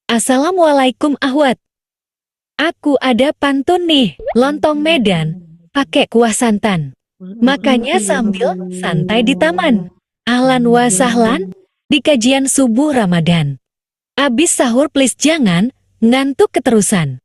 Assalamualaikum Ahwat. Aku ada pantun nih, lontong Medan, pakai kuah santan. Makanya sambil santai di taman. Ahlan wa sahlan, di kajian subuh Ramadan. Abis sahur please jangan, ngantuk keterusan.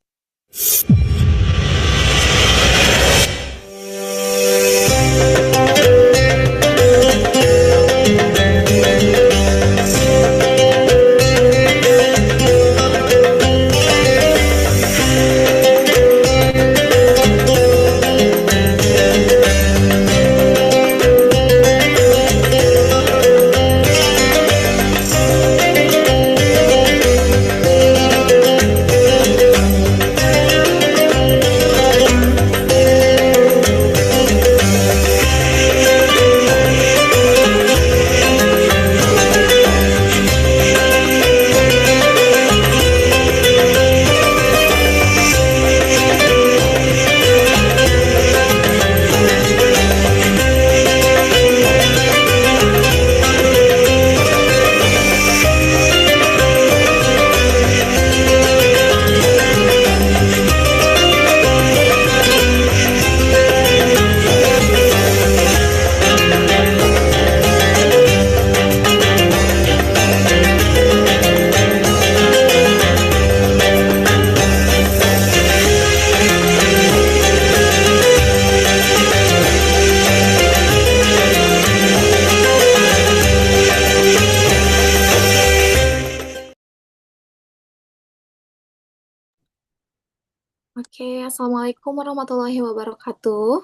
Oke, assalamualaikum warahmatullahi wabarakatuh.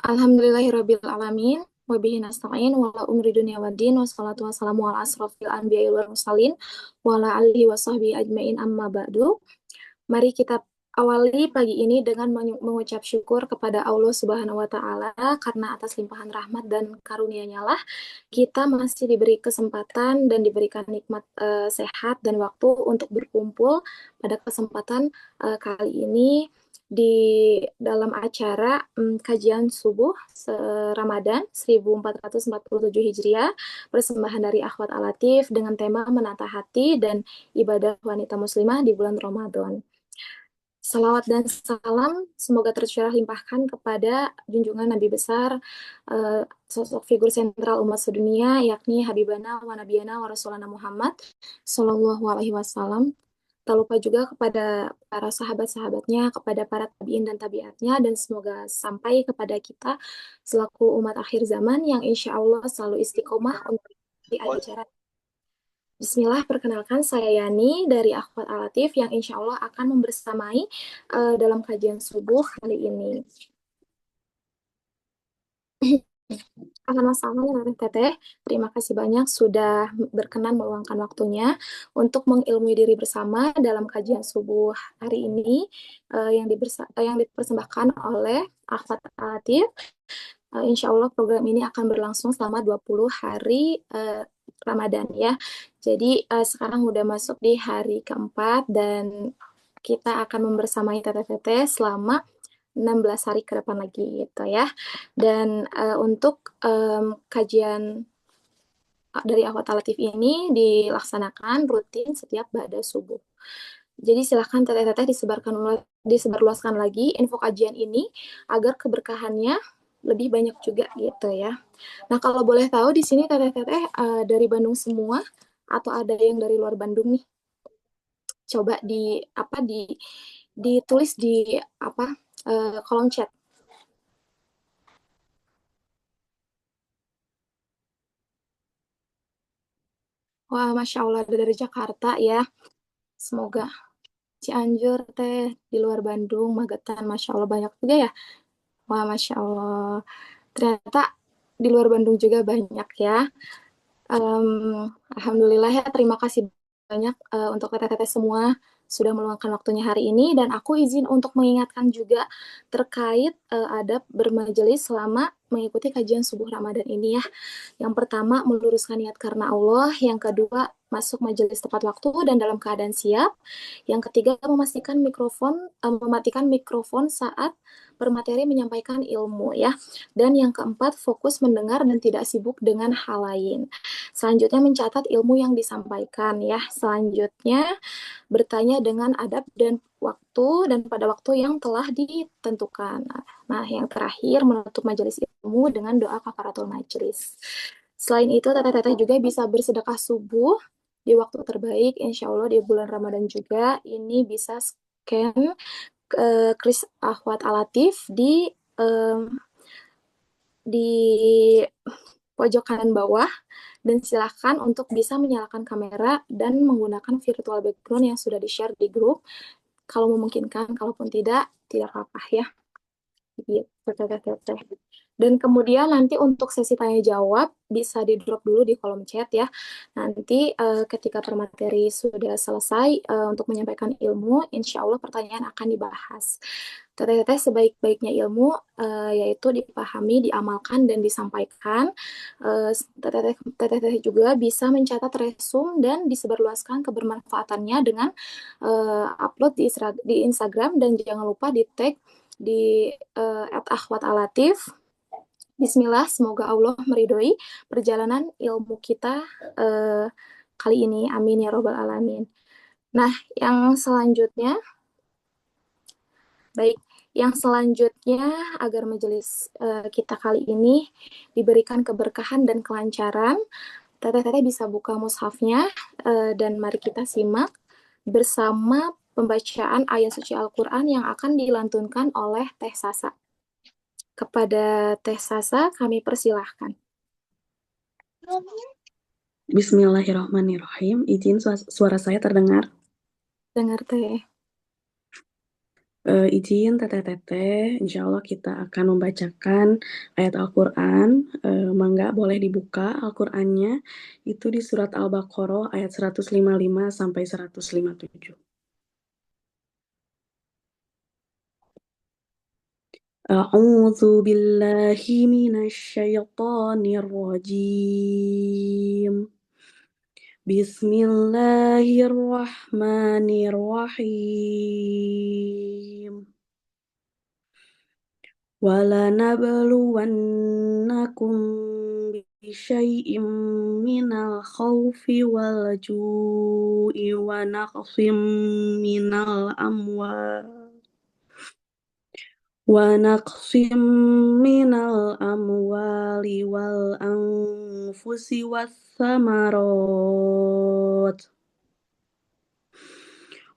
Alhamdulillahirabbil alamin. Wabihi nasta'in wala umri dunya waddin wassalatu wassalamu ala asrofil anbiya'i wal mursalin wa ala alihi wa sahbihi ajmain amma ba'du. Mari kita awali pagi ini dengan mengucap syukur kepada Allah Subhanahu wa taala karena atas limpahan rahmat dan karunia-Nya lah kita masih diberi kesempatan dan diberikan nikmat sehat dan waktu untuk berkumpul pada kesempatan kali ini di dalam acara kajian subuh Ramadan 1447 Hijriah, persembahan dari Akhwat Al-Latif dengan tema menata hati dan ibadah wanita muslimah di bulan Ramadan. Salawat dan salam semoga tercurah limpahkan kepada junjungan Nabi besar, sosok figur sentral umat sedunia, yakni Habibana wa Nabiyana wa Rasulana Muhammad Sallallahu Alaihi Wasallam. Tak lupa juga kepada para sahabat-sahabatnya, kepada para tabi'in dan tabi'atnya, dan semoga sampai kepada kita selaku umat akhir zaman yang insya Allah selalu istiqomah untuk di acara. Bismillah, perkenalkan saya Yani dari Akhwat Al-Latif yang insya Allah akan membersamai dalam kajian subuh kali ini. Sama-sama Teteh, terima kasih banyak sudah berkenan meluangkan waktunya untuk mengilmui diri bersama dalam kajian subuh hari ini yang dipersembahkan oleh Akhwat Al-Latif. Insya Allah program ini akan berlangsung selama 20 hari Ramadan ya. Jadi sekarang udah masuk di hari keempat dan kita akan membersamai teteh-teteh selama 16 hari ke depan lagi gitu ya. Dan untuk kajian dari Akhwat Al-Latif ini dilaksanakan rutin setiap ba'da subuh. Jadi silahkan teteh-teteh disebarluaskan lagi info kajian ini agar keberkahannya lebih banyak juga gitu ya. Nah kalau boleh tahu di sini teteh-teteh dari Bandung semua atau ada yang dari luar Bandung nih? Coba ditulis di kolom chat. Wah, Masya Allah ada dari Jakarta ya. Semoga Cianjur teh di luar Bandung, Magetan, Masya Allah banyak juga ya. Wah, Masya Allah. Ternyata di luar Bandung juga banyak ya. Alhamdulillah ya, terima kasih banyak untuk teteh-teteh semua sudah meluangkan waktunya hari ini, dan aku izin untuk mengingatkan juga terkait adab bermajelis selama mengikuti kajian subuh Ramadan ini ya. Yang pertama, meluruskan niat karena Allah. Yang kedua, masuk majelis tepat waktu dan dalam keadaan siap. Yang ketiga, mematikan mikrofon saat bermateri menyampaikan ilmu ya. Dan yang keempat, fokus mendengar dan tidak sibuk dengan hal lain. Selanjutnya, mencatat ilmu yang disampaikan ya. Selanjutnya, bertanya dengan adab dan waktu dan pada waktu yang telah ditentukan. Nah, yang terakhir, menutup majelis ilmu dengan doa kafaratul majelis. Selain itu, teteh-teteh juga bisa bersedekah subuh di waktu terbaik, insya Allah di bulan Ramadan juga. Ini bisa scan Kris Ahwat Alatif di pojok kanan bawah, dan silahkan untuk bisa menyalakan kamera dan menggunakan virtual background yang sudah di-share di grup. Kalau memungkinkan, kalaupun tidak apa-apa ya. Gitu, teteh. Dan kemudian nanti untuk sesi tanya jawab bisa di drop dulu di kolom chat ya. Nanti ketika permateri sudah selesai untuk menyampaikan ilmu, insya Allah pertanyaan akan dibahas. Teteh-teteh, sebaik-baiknya ilmu yaitu dipahami, diamalkan, dan disampaikan. Teteh-teteh juga bisa mencatat resum dan disebarluaskan kebermanfaatannya dengan upload di Instagram, dan jangan lupa di tag di @akhwatalatif. Bismillah, semoga Allah meridhoi perjalanan ilmu kita kali ini. Amin ya robbal alamin. Nah, yang selanjutnya, agar majelis kita kali ini diberikan keberkahan dan kelancaran, teteh-teteh bisa buka mushafnya dan mari kita simak bersama pembacaan ayat suci Al-Quran yang akan dilantunkan oleh Teh Sasa. Kepada Teh Sasa, kami persilahkan. Bismillahirrahmanirrahim. Izin suara saya terdengar. Dengar Teh. Izin teteh-teteh, insya Allah kita akan membacakan ayat Al-Quran. Mangga boleh dibuka Al-Qurannya. Itu di surat Al-Baqarah ayat 155 sampai 157. A'udzu billahi minasyaitonir rajim. Bismillahirrahmanirrahim. وَلَنَبْلُوَنَّكُمْ بِشَيْءٍ مِّنَ الْخَوْفِ وَالْجُوعِ وَنَقْصٍ مِّنَ الْأَمْوَالِ وَالْأَنفُسِ وَالثَّمَرَاتِ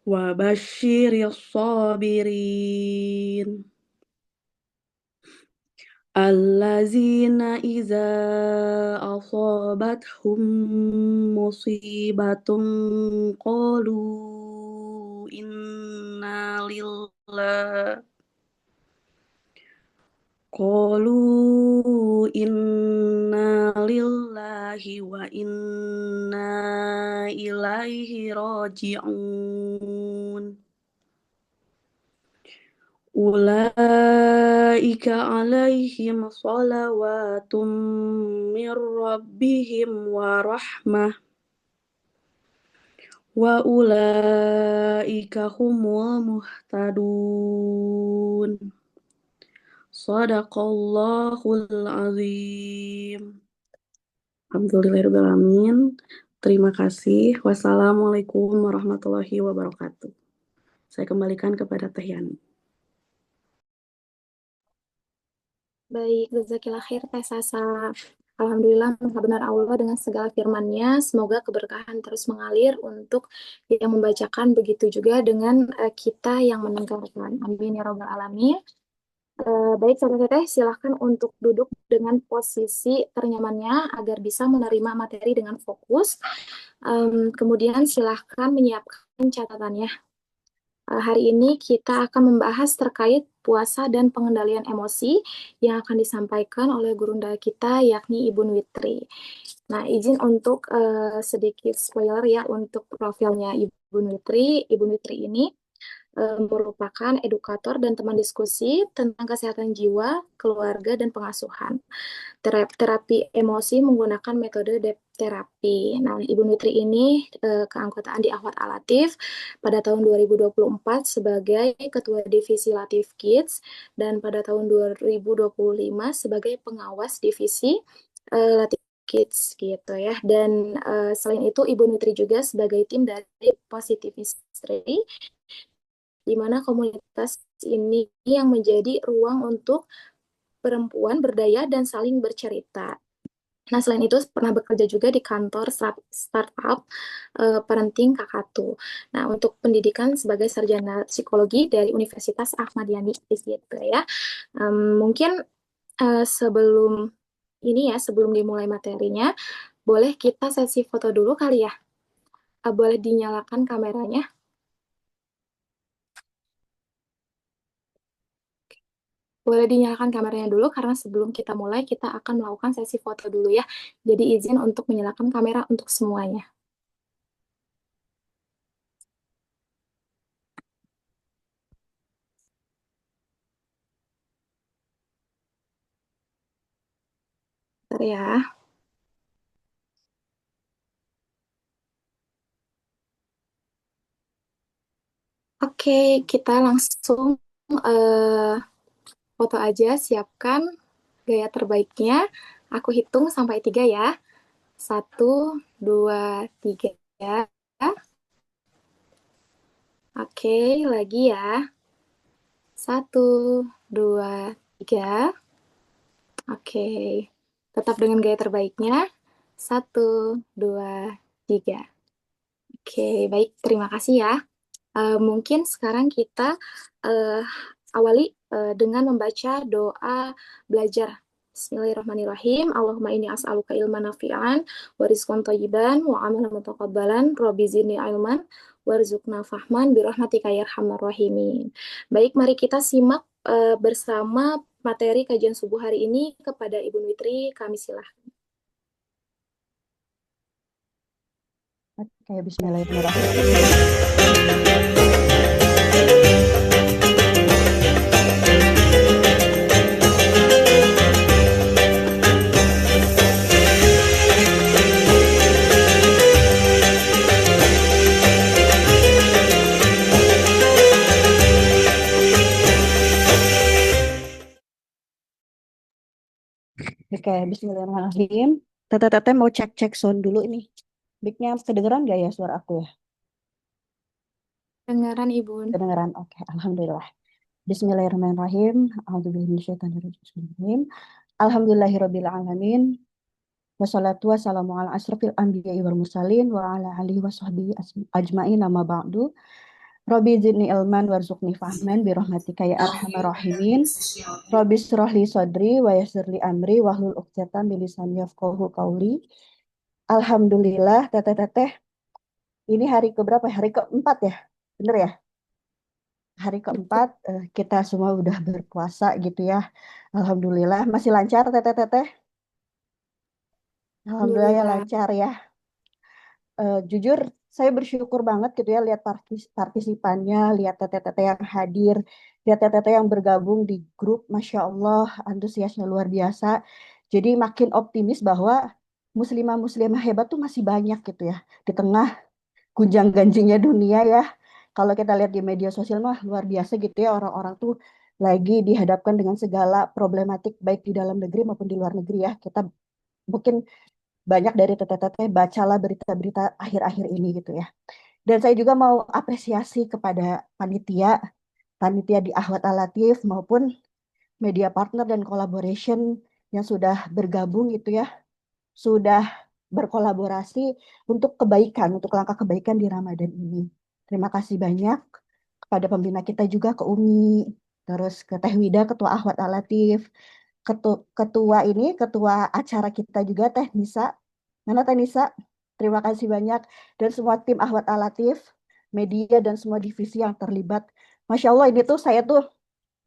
وَبَشِّرِ الصَّابِرِينَ الَّذِينَ إِذَا أَصَابَتْهُم مُّصِيبَةٌ قَالُوا إِنَّا لِلَّهِ وَإِنَّا إِلَيْهِ رَاجِعُونَ أُولَئِكَ عَلَيْهِمْ صَلَوَاتٌ مِّن رَّبِّهِمْ وَرَحْمَةٌ وَأُولَئِكَ هُمُ الْمُهْتَدُونَ Shadaqallahul azim. Alhamdulillahirrahmanirrahim. Terima kasih. Wassalamualaikum warahmatullahi wabarakatuh. Saya kembalikan kepada Teh Yani. Baik, jazakillah khair Teh Sasa. Alhamdulillah, benar Allah dengan segala firman-Nya. Semoga keberkahan terus mengalir untuk yang membacakan, begitu juga dengan kita yang mendengarkan. Amin ya robbal alamin. Baik, sahabat-sahabat, silahkan untuk duduk dengan posisi ternyamannya agar bisa menerima materi dengan fokus. Kemudian silahkan menyiapkan catatannya. Hari ini kita akan membahas terkait puasa dan pengendalian emosi yang akan disampaikan oleh gurunda kita, yakni Ibu Nwitri. Nah, izin untuk sedikit spoiler ya untuk profilnya Ibu Nwitri. Ibu Nwitri ini merupakan edukator dan teman diskusi tentang kesehatan jiwa, keluarga, dan pengasuhan. Terapi emosi menggunakan metode terapi. Nah, Ibu Nutri ini keanggotaan di Ahwat Al-Latif pada tahun 2024 sebagai Ketua Divisi Latif Kids dan pada tahun 2025 sebagai pengawas Divisi Latif Kids gitu ya. Dan selain itu Ibu Nutri juga sebagai tim dari Positive History, di mana komunitas ini yang menjadi ruang untuk perempuan berdaya dan saling bercerita. Nah, selain itu pernah bekerja juga di kantor startup parenting Kakatu. Nah, untuk pendidikan sebagai sarjana psikologi dari Universitas Ahmad Yani gitu ya. Mungkin sebelum ini ya, sebelum dimulai materinya, boleh kita sesi foto dulu kali ya. Boleh dinyalakan kameranya. Boleh dinyalakan kameranya dulu karena sebelum kita mulai kita akan melakukan sesi foto dulu ya. Jadi izin untuk menyalakan kamera untuk semuanya. Bentar ya. Oke, kita langsung foto aja. Siapkan gaya terbaiknya. Aku hitung sampai 3 ya. 1, 2, 3. Oke, lagi ya. 1, 2, 3. Oke, tetap dengan gaya terbaiknya. 1, 2, 3. Oke, baik. Terima kasih ya. Mungkin sekarang kita uh, awali dengan membaca doa belajar. Bismillahirrahmanirrahim. Allahumma inni as'aluka ilman nafi'an, wa rizqan thayyiban, wa amalan mutaqabbalan, rabbi zidni ilman, warzuqna fahman, birahmatika ya arhamar rahimin. Baik, mari kita simak bersama materi kajian subuh hari ini kepada Ibu Nwitri. Kami silahkan. Oke, bismillahirrahmanirrahim. Oke, bismillahirrahmanirrahim. Teteh mau cek sound dulu ini. Mic-nya kedengeran gak ya suara aku ya? Dengaran Ibu. Kedengeran, oke. Alhamdulillah. Bismillahirrahmanirrahim. Bismillahirrahmanirrahim. Alhamdulillahirrabbilalamin. Wassalatu wassalamu ala asrafil anbiya'i wal mursalin wa ala alihi wa sahbihi ajma'in amma ba'du. Rabbi zidni ilman warzuqni fahman birahmatika ya arhamar rahimin. Rabbi shrahli sadri wa yassirli amri wahlul 'uqdatam min lisani yafqahu qawli. Alhamdulillah, teteh-teteh. Ini hari keberapa? Hari keempat ya? Bener ya? Hari keempat kita semua udah berpuasa gitu ya. Alhamdulillah. Masih lancar teteh-teteh? Alhamdulillah ya lancar ya. Jujur saya bersyukur banget gitu ya lihat partisipannya, lihat teteh-teteh yang hadir, lihat teteh-teteh yang bergabung di grup. Masya Allah, antusiasnya luar biasa. Jadi makin optimis bahwa muslimah-muslimah hebat tuh masih banyak gitu ya. Di tengah gunjang-ganjingnya dunia ya. Kalau kita lihat di media sosial mah luar biasa gitu ya, orang-orang tuh lagi dihadapkan dengan segala problematik baik di dalam negeri maupun di luar negeri ya. Kita mungkin banyak dari teteh-teteh bacalah berita-berita akhir-akhir ini gitu ya. Dan saya juga mau apresiasi kepada panitia di Ahwat Al-Latif maupun media partner dan collaboration yang sudah bergabung gitu ya, sudah berkolaborasi untuk kebaikan, untuk langkah kebaikan di Ramadan ini. Terima kasih banyak kepada pembina kita juga, ke Umi, terus ke Teh Wida, Ketua Ahwat Al-Latif, ketua acara kita juga Teh Nisa. Mana Teh Nisa? Terima kasih banyak. Dan semua tim Ahwat Al-Latif, media dan semua divisi yang terlibat. Masya Allah ini tuh saya tuh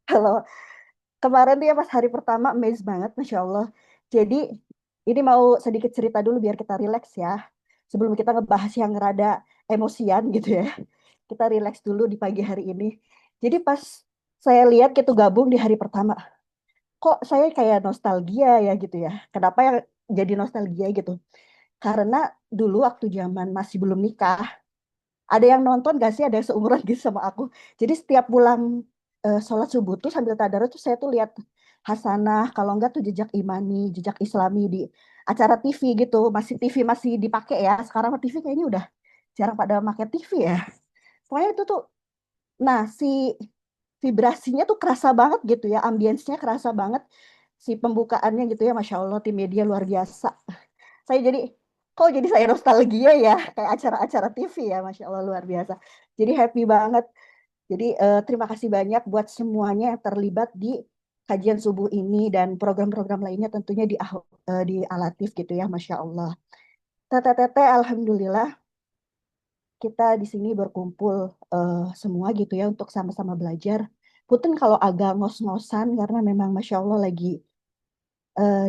kalau kemarin dia pas hari pertama amazed banget, Masya Allah. Jadi ini mau sedikit cerita dulu biar kita rileks ya. Sebelum kita ngebahas yang rada emosian gitu ya. kita relax dulu di pagi hari ini. Jadi pas saya lihat gitu gabung di hari pertama, kok saya kayak nostalgia ya gitu ya. Kenapa ya jadi nostalgia gitu? Karena dulu waktu zaman masih belum nikah, ada yang nonton gak sih, ada yang seumuran gitu sama aku. Jadi setiap pulang sholat subuh tuh sambil tadarus tuh saya tuh lihat hasanah, kalau enggak tuh jejak imani, jejak islami di acara TV gitu. Masih TV masih dipakai ya. Sekarang TV kayaknya udah jarang pada pakai TV ya. Pokoknya itu tuh, nah si vibrasinya tuh kerasa banget gitu ya, ambience-nya kerasa banget, si pembukaannya gitu ya, Masya Allah tim media luar biasa. Saya jadi, kok jadi saya nostalgia ya, kayak acara-acara TV ya, Masya Allah luar biasa. Jadi happy banget. Jadi terima kasih banyak buat semuanya yang terlibat di kajian subuh ini dan program-program lainnya tentunya di Alatif gitu ya, Masya Allah. Tete, Alhamdulillah kita di sini berkumpul semua gitu ya untuk sama-sama belajar. Punten kalau agak ngos-ngosan karena memang Masya Allah lagi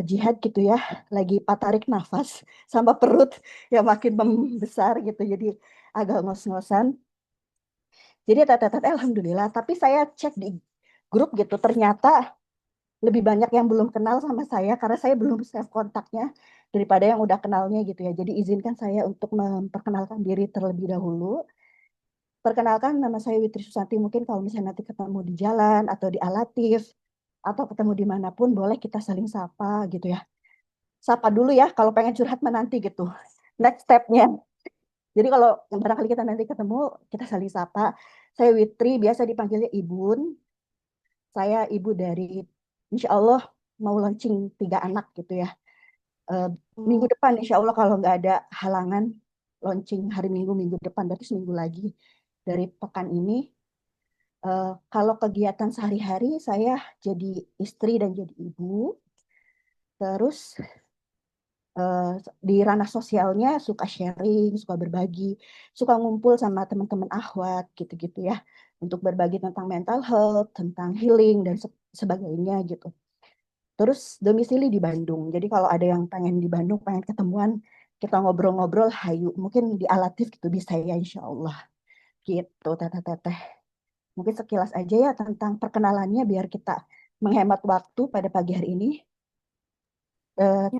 jihad gitu ya, lagi tarik nafas sama perut yang makin membesar gitu, jadi agak ngos-ngosan. Jadi tete Alhamdulillah, tapi saya cek di grup gitu, ternyata lebih banyak yang belum kenal sama saya karena saya belum save kontaknya daripada yang udah kenalnya gitu ya. Jadi izinkan saya untuk memperkenalkan diri terlebih dahulu. Perkenalkan, nama saya Witri Susanti. Mungkin kalau misalnya nanti ketemu di jalan atau di Alatif atau ketemu dimanapun, boleh kita saling sapa gitu ya. Sapa dulu ya kalau pengen curhat menanti gitu. Next step-nya. Jadi kalau barangkali kita nanti ketemu, kita saling sapa. Saya Witri, biasa dipanggilnya Ibun. Saya ibu dari, insya Allah mau launching 3 anak gitu ya. Eh, Minggu depan insya Allah kalau nggak ada halangan, launching hari Minggu, minggu depan, berarti seminggu lagi dari pekan ini. Kalau kegiatan sehari-hari saya jadi istri dan jadi ibu. Terus eh, di ranah sosialnya suka sharing, suka berbagi, suka ngumpul sama teman-teman akhwat gitu-gitu ya, untuk berbagi tentang mental health, tentang healing dan sebagainya gitu. Terus domisili di Bandung. Jadi kalau ada yang pengen di Bandung, pengen ketemuan, kita ngobrol-ngobrol, hayu. Mungkin di Alatif gitu bisa ya insya Allah. Gitu, teteh-teteh. Mungkin sekilas aja ya tentang perkenalannya biar kita menghemat waktu pada pagi hari ini.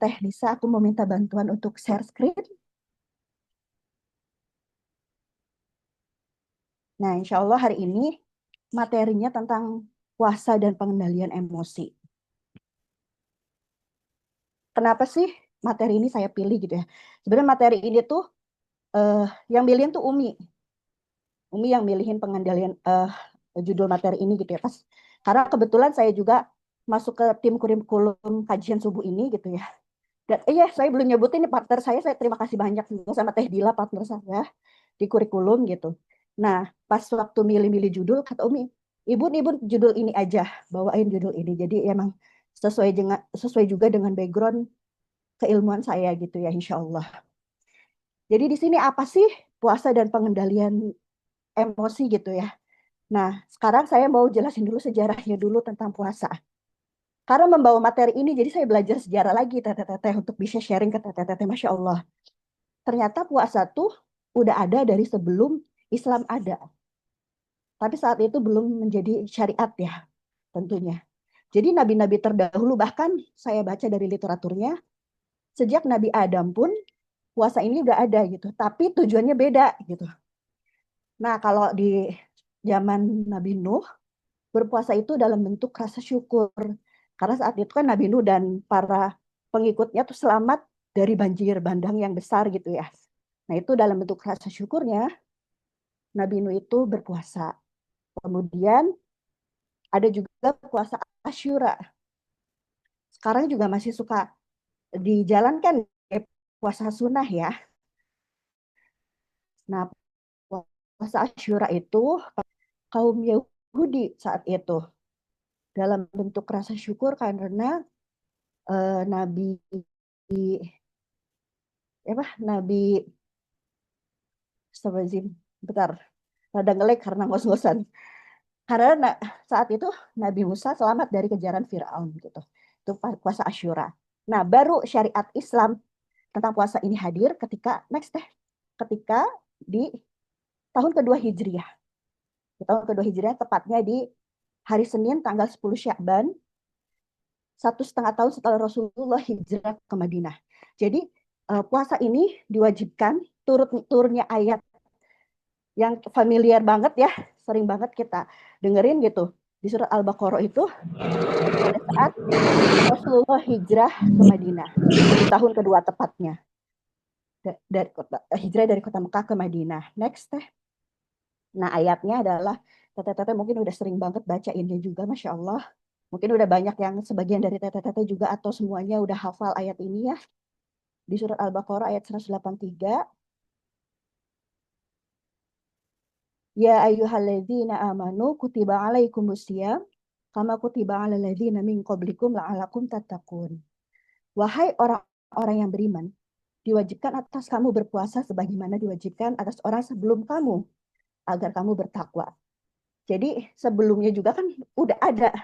Teh Lisa, aku mau minta bantuan untuk share screen. Nah, insya Allah hari ini materinya tentang puasa dan pengendalian emosi. Kenapa sih materi ini saya pilih gitu ya? Sebenarnya materi ini tuh eh, yang milihin tuh Umi yang milihin pengendalian judul materi ini gitu ya. Karena kebetulan saya juga masuk ke tim kurikulum kajian subuh ini gitu ya. Dan saya belum nyebutin nih partner saya terima kasih banyak juga sama Teh Dila partner saya di kurikulum gitu. Nah, pas waktu milih-milih judul kata Umi, Ibu judul ini aja, bawain judul ini. Jadi emang sesuai juga dengan background keilmuan saya gitu ya, insya Allah. Jadi di sini apa sih puasa dan pengendalian emosi gitu ya? Nah, sekarang saya mau jelasin dulu sejarahnya dulu tentang puasa. Karena membawa materi ini, jadi saya belajar sejarah lagi, teteh-teteh, untuk bisa sharing ke teteh-teteh, Masya Allah. Ternyata puasa tuh udah ada dari sebelum Islam ada. Tapi saat itu belum menjadi syariat ya, tentunya. Jadi nabi-nabi terdahulu, bahkan saya baca dari literaturnya, sejak Nabi Adam pun puasa ini udah ada gitu. Tapi tujuannya beda gitu. Nah, kalau di zaman Nabi Nuh, berpuasa itu dalam bentuk rasa syukur. Karena saat itu kan Nabi Nuh dan para pengikutnya tuh selamat dari banjir bandang yang besar gitu ya. Nah itu dalam bentuk rasa syukurnya Nabi Nuh itu berpuasa. Kemudian ada juga puasa Asyura. Sekarang juga masih suka dijalankan puasa sunnah ya. Nah puasa Asyura itu kaum Yahudi saat itu dalam bentuk rasa syukur karena Nabi Nabi Astagfirullahaladzim, bentar, rada ngelek karena ngos-ngosan. Karena saat itu Nabi Musa selamat dari kejaran Firaun gitu. Itu puasa Asyura. Nah, baru syariat Islam tentang puasa ini hadir ketika ketika di tahun kedua Hijriah. Di tahun kedua Hijriah tepatnya di hari Senin tanggal 10 Sya'ban, 1,5 tahun setelah Rasulullah hijrah ke Madinah. Jadi puasa ini diwajibkan, turunnya ayat yang familiar banget ya, sering banget kita dengerin gitu. Di surat Al-Baqarah itu pada saat Rasulullah hijrah ke Madinah di tahun kedua tepatnya. Hijrah dari kota Mekah ke Madinah. Next teh. Nah ayatnya adalah teteh-teteh mungkin udah sering banget bacainnya juga, Masya Allah. Mungkin udah banyak yang sebagian dari teteh-teteh juga atau semuanya udah hafal ayat ini ya. Di surat Al-Baqarah ayat 183. Ya ayyuhalladzina amanu kutiba alaikumusiyam kama kutiba alal ladzina min qablikum la'alakum tattaqun. Wahai orang-orang yang beriman, diwajibkan atas kamu berpuasa sebagaimana diwajibkan atas orang sebelum kamu agar kamu bertakwa. Jadi sebelumnya juga kan udah ada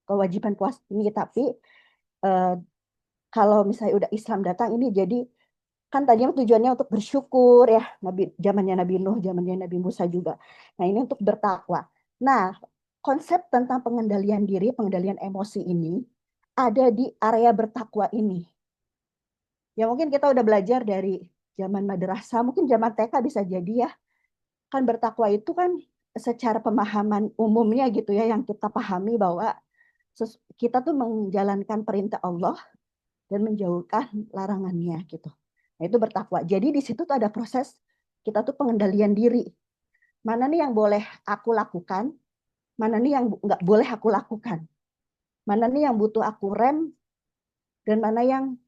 kewajiban puasa ini, tapi kalau misalnya udah Islam datang ini jadi kan tadinya tujuannya untuk bersyukur ya, zamannya Nabi Nuh, zamannya Nabi Musa juga. Nah, ini untuk bertakwa. Nah, konsep tentang pengendalian diri, pengendalian emosi ini ada di area bertakwa ini. Ya mungkin kita udah belajar dari zaman madrasah, mungkin zaman TK bisa jadi ya. Kan bertakwa itu kan secara pemahaman umumnya gitu ya, yang kita pahami bahwa kita tuh menjalankan perintah Allah dan menjauhkan larangannya gitu. Nah, itu bertakwa. Jadi di situ tuh ada proses kita tuh pengendalian diri. Mana nih yang boleh aku lakukan, mana nih yang nggak boleh aku lakukan. Mana nih yang butuh aku rem, dan mana yang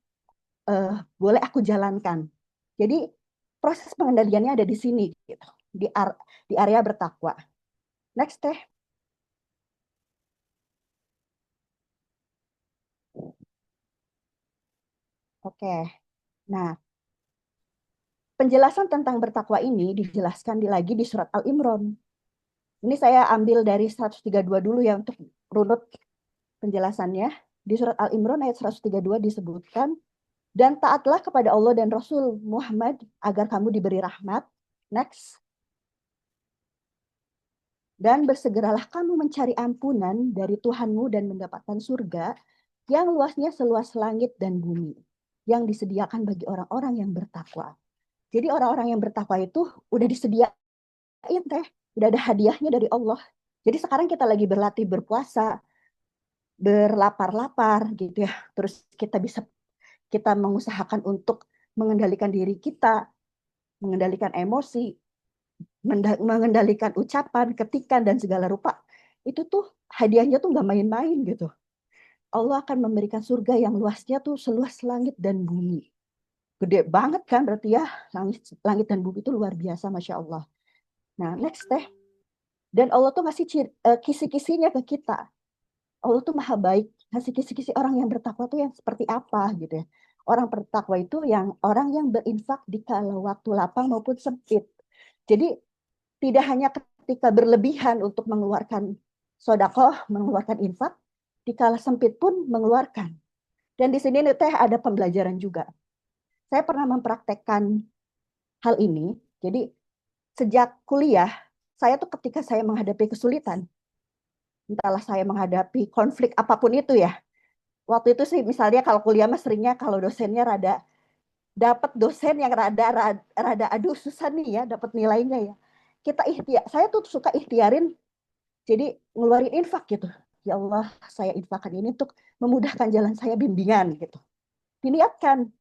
boleh aku jalankan. Jadi proses pengendaliannya ada di sini, gitu, di area bertakwa. Next teh. Oke. Nah, penjelasan tentang bertakwa ini dijelaskan lagi di surat Al-Imran. Ini saya ambil dari 132 dulu ya untuk runut penjelasannya. Di surat Al-Imran ayat 132 disebutkan, dan taatlah kepada Allah dan Rasul Muhammad agar kamu diberi rahmat. Next. Dan bersegeralah kamu mencari ampunan dari Tuhanmu dan mendapatkan surga yang luasnya seluas langit dan bumi, yang disediakan bagi orang-orang yang bertakwa. Jadi orang-orang yang bertakwa itu udah disediain teh, udah ada hadiahnya dari Allah. Jadi sekarang kita lagi berlatih berpuasa, berlapar-lapar gitu ya. Terus kita mengusahakan untuk mengendalikan diri kita, mengendalikan emosi, mengendalikan ucapan, ketikan, dan segala rupa. Itu tuh hadiahnya tuh nggak main-main gitu. Allah akan memberikan surga yang luasnya tuh seluas langit dan bumi. Gede banget kan berarti ya, langit dan bumi itu luar biasa, Masya Allah. Nah, next teh. Dan Allah tuh ngasih kisi-kisinya ke kita. Allah tuh maha baik, ngasih kisi-kisi orang yang bertakwa tuh yang seperti apa gitu ya. Orang bertakwa itu orang yang berinfak di kala waktu lapang maupun sempit. Jadi tidak hanya ketika berlebihan untuk mengeluarkan sodakoh, mengeluarkan infak, di kala sempit pun mengeluarkan. Dan di sini nih teh ada pembelajaran juga. Saya pernah mempraktekkan hal ini. Jadi sejak kuliah, saya tuh ketika saya menghadapi kesulitan, entahlah saya menghadapi konflik apapun itu ya. Waktu itu sih misalnya kalau kuliah mah seringnya kalau dosennya dapat dosen yang rada aduh susah nih ya dapat nilainya ya. Saya tuh suka ikhtiarin jadi ngeluarin infak gitu. Ya Allah, saya infakkan ini untuk memudahkan jalan saya bimbingan gitu. Diniatkan.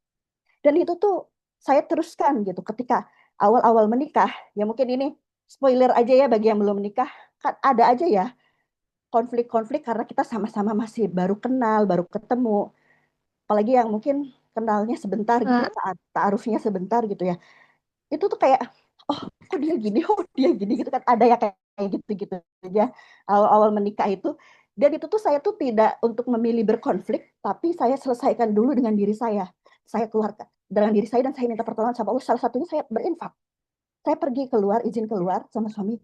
Dan itu tuh saya teruskan gitu ketika awal-awal menikah. Ya mungkin ini spoiler aja ya bagi yang belum menikah. Kan ada aja ya konflik-konflik karena kita sama-sama masih baru kenal, baru ketemu. Apalagi yang mungkin kenalnya sebentar gitu ya, ta'arufnya sebentar gitu ya. Itu tuh kayak, oh kok dia gini, oh dia gini gitu kan. Ada ya kayak gitu-gitu aja awal-awal menikah itu. Dan itu tuh saya tuh tidak untuk memilih berkonflik, tapi saya selesaikan dulu dengan diri saya. Saya keluarkan dengan diri saya dan saya minta pertolongan sama Allah. Salah satunya saya berinfak. Saya pergi keluar, izin keluar sama suami.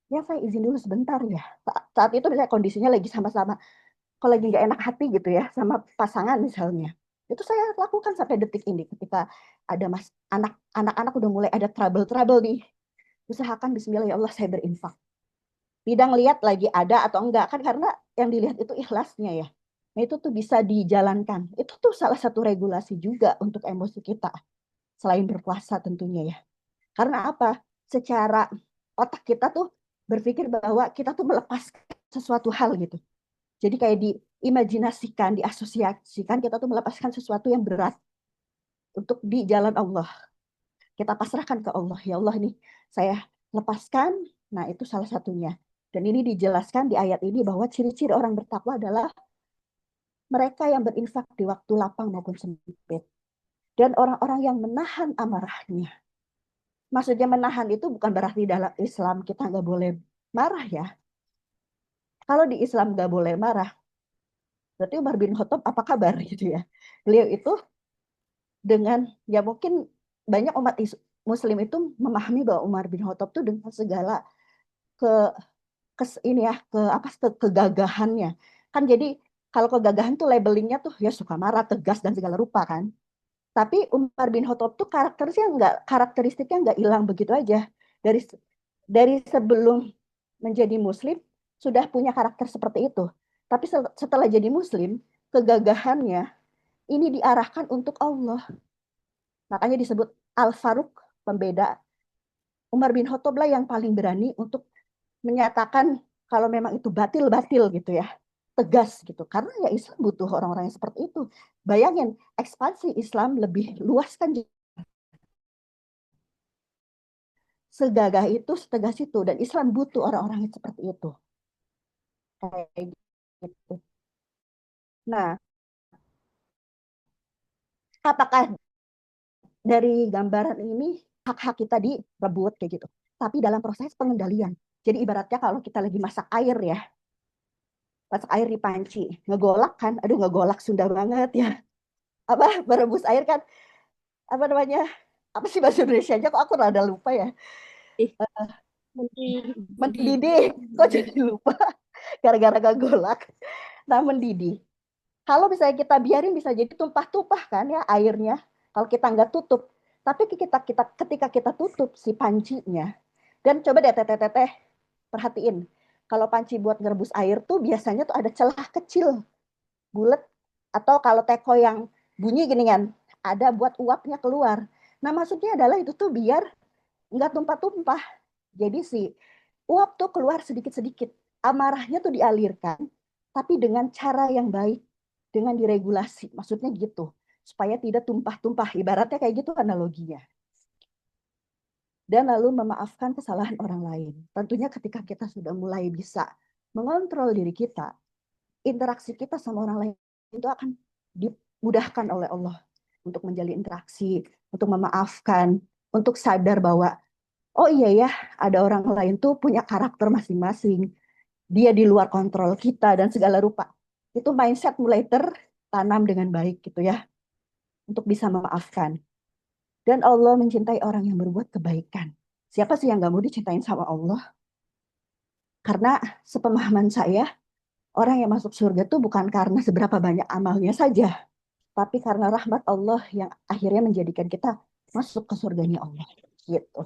Ya saya izin dulu sebentar ya. Saat itu saya kondisinya lagi sama-sama, kalau lagi nggak enak hati gitu ya, sama pasangan misalnya. Itu saya lakukan sampai detik ini ketika ada anak-anak udah mulai ada trouble nih. usahakan bismillah ya Allah saya berinfak. Tidak ngelihat lagi ada atau enggak kan, karena yang dilihat itu ikhlasnya ya. Nah itu tuh bisa dijalankan. Itu tuh salah satu regulasi juga untuk emosi kita selain berpuasa tentunya ya. Karena apa? Secara otak kita tuh berpikir bahwa kita tuh melepaskan sesuatu hal gitu. Jadi kayak diimajinasikan, diasosiasikan kita tuh melepaskan sesuatu yang berat untuk di jalan Allah. Kita pasrahkan ke Allah. Ya Allah nih, saya lepaskan. Nah, itu salah satunya. Dan ini dijelaskan di ayat ini bahwa ciri-ciri orang bertakwa adalah mereka yang berinfak di waktu lapang maupun sempit. Dan orang-orang yang menahan amarahnya. Maksudnya menahan itu bukan berarti dalam Islam kita nggak boleh marah ya. Kalau di Islam nggak boleh marah, berarti Umar bin Khattab apa kabar gitu ya. Beliau itu dengan, ya mungkin banyak umat Muslim itu memahami bahwa Umar bin Khattab itu dengan segala ke ini ya ke apa kegagahannya kan, jadi kalau kegagahan tuh labelingnya tuh ya suka marah, tegas dan segala rupa kan. Tapi Umar bin Khattab tuh karakteristiknya nggak hilang begitu aja. Dari sebelum menjadi Muslim sudah punya karakter seperti itu. Tapi setelah jadi Muslim, kegagahannya ini diarahkan untuk Allah. Makanya disebut Al-Faruq, pembeda. Umar bin Khattab lah yang paling berani untuk menyatakan kalau memang itu batil-batil gitu ya. Tegas gitu. Karena ya Islam butuh orang-orang yang seperti itu. Bayangin, ekspansi Islam lebih luas kan, segagah itu, setegas itu. Dan Islam butuh orang-orang yang seperti itu. Kayak gitu. Nah, apakah dari gambaran ini hak-hak kita direbut kayak gitu? Tapi dalam proses pengendalian. Jadi ibaratnya kalau kita lagi masak air ya, masak air di panci, ngegolak kan, aduh ngegolak Sunda banget ya. Apa, merebus air kan, apa namanya, apa sih bahasa Indonesia-nya, kok aku rada lupa ya. Mendidih, kok jadi lupa, gara-gara ngegolak. Nah mendidih. Kalau misalnya kita biarin bisa jadi tumpah-tumpah kan ya airnya. Kalau kita nggak tutup. Tapi ketika kita tutup si pancinya. Dan coba deh teteh perhatiin. Kalau panci buat ngerebus air tuh biasanya tuh ada celah kecil. Bulat. Atau kalau teko yang bunyi gini kan. Ada buat uapnya keluar. Nah maksudnya adalah itu tuh biar nggak tumpah-tumpah. Jadi si uap tuh keluar sedikit-sedikit. Amarahnya tuh dialirkan. Tapi dengan cara yang baik, dengan diregulasi, maksudnya gitu, supaya tidak tumpah-tumpah, ibaratnya kayak gitu analoginya. Dan lalu memaafkan kesalahan orang lain. Tentunya ketika kita sudah mulai bisa mengontrol diri kita, interaksi kita sama orang lain itu akan dimudahkan oleh Allah untuk menjalin interaksi, untuk memaafkan, untuk sadar bahwa oh iya ya, ada orang lain tuh punya karakter masing-masing, dia di luar kontrol kita dan segala rupa. Itu mindset mulai tertanam dengan baik gitu ya, untuk bisa memaafkan. Dan Allah mencintai orang yang berbuat kebaikan. Siapa sih yang gak mau dicintain sama Allah? Karena sepemahaman saya, orang yang masuk surga itu bukan karena seberapa banyak amalnya saja, tapi karena rahmat Allah yang akhirnya menjadikan kita masuk ke surganya Allah. Gitu.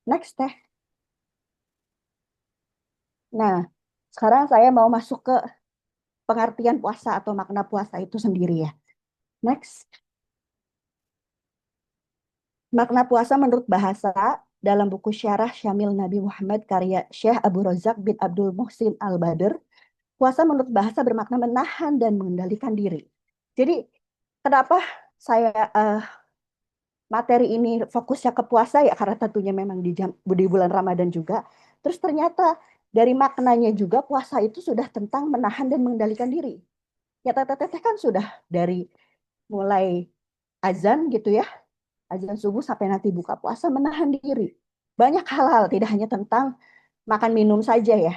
Next teh. Nah, sekarang saya mau masuk ke pengertian puasa atau makna puasa itu sendiri ya. Next. Makna puasa menurut bahasa dalam buku Syarah Syamil Nabi Muhammad karya Syekh Abu Razak bin Abdul Muhsin Al-Badr, puasa menurut bahasa bermakna menahan dan mengendalikan diri. Jadi kenapa saya materi ini fokusnya ke puasa ya, karena tentunya memang di bulan Ramadan juga. Terus ternyata dari maknanya juga puasa itu sudah tentang menahan dan mengendalikan diri. Ya teteh kan sudah dari mulai azan gitu ya, azan subuh sampai nanti buka puasa menahan diri. Banyak hal-hal, tidak hanya tentang makan minum saja ya.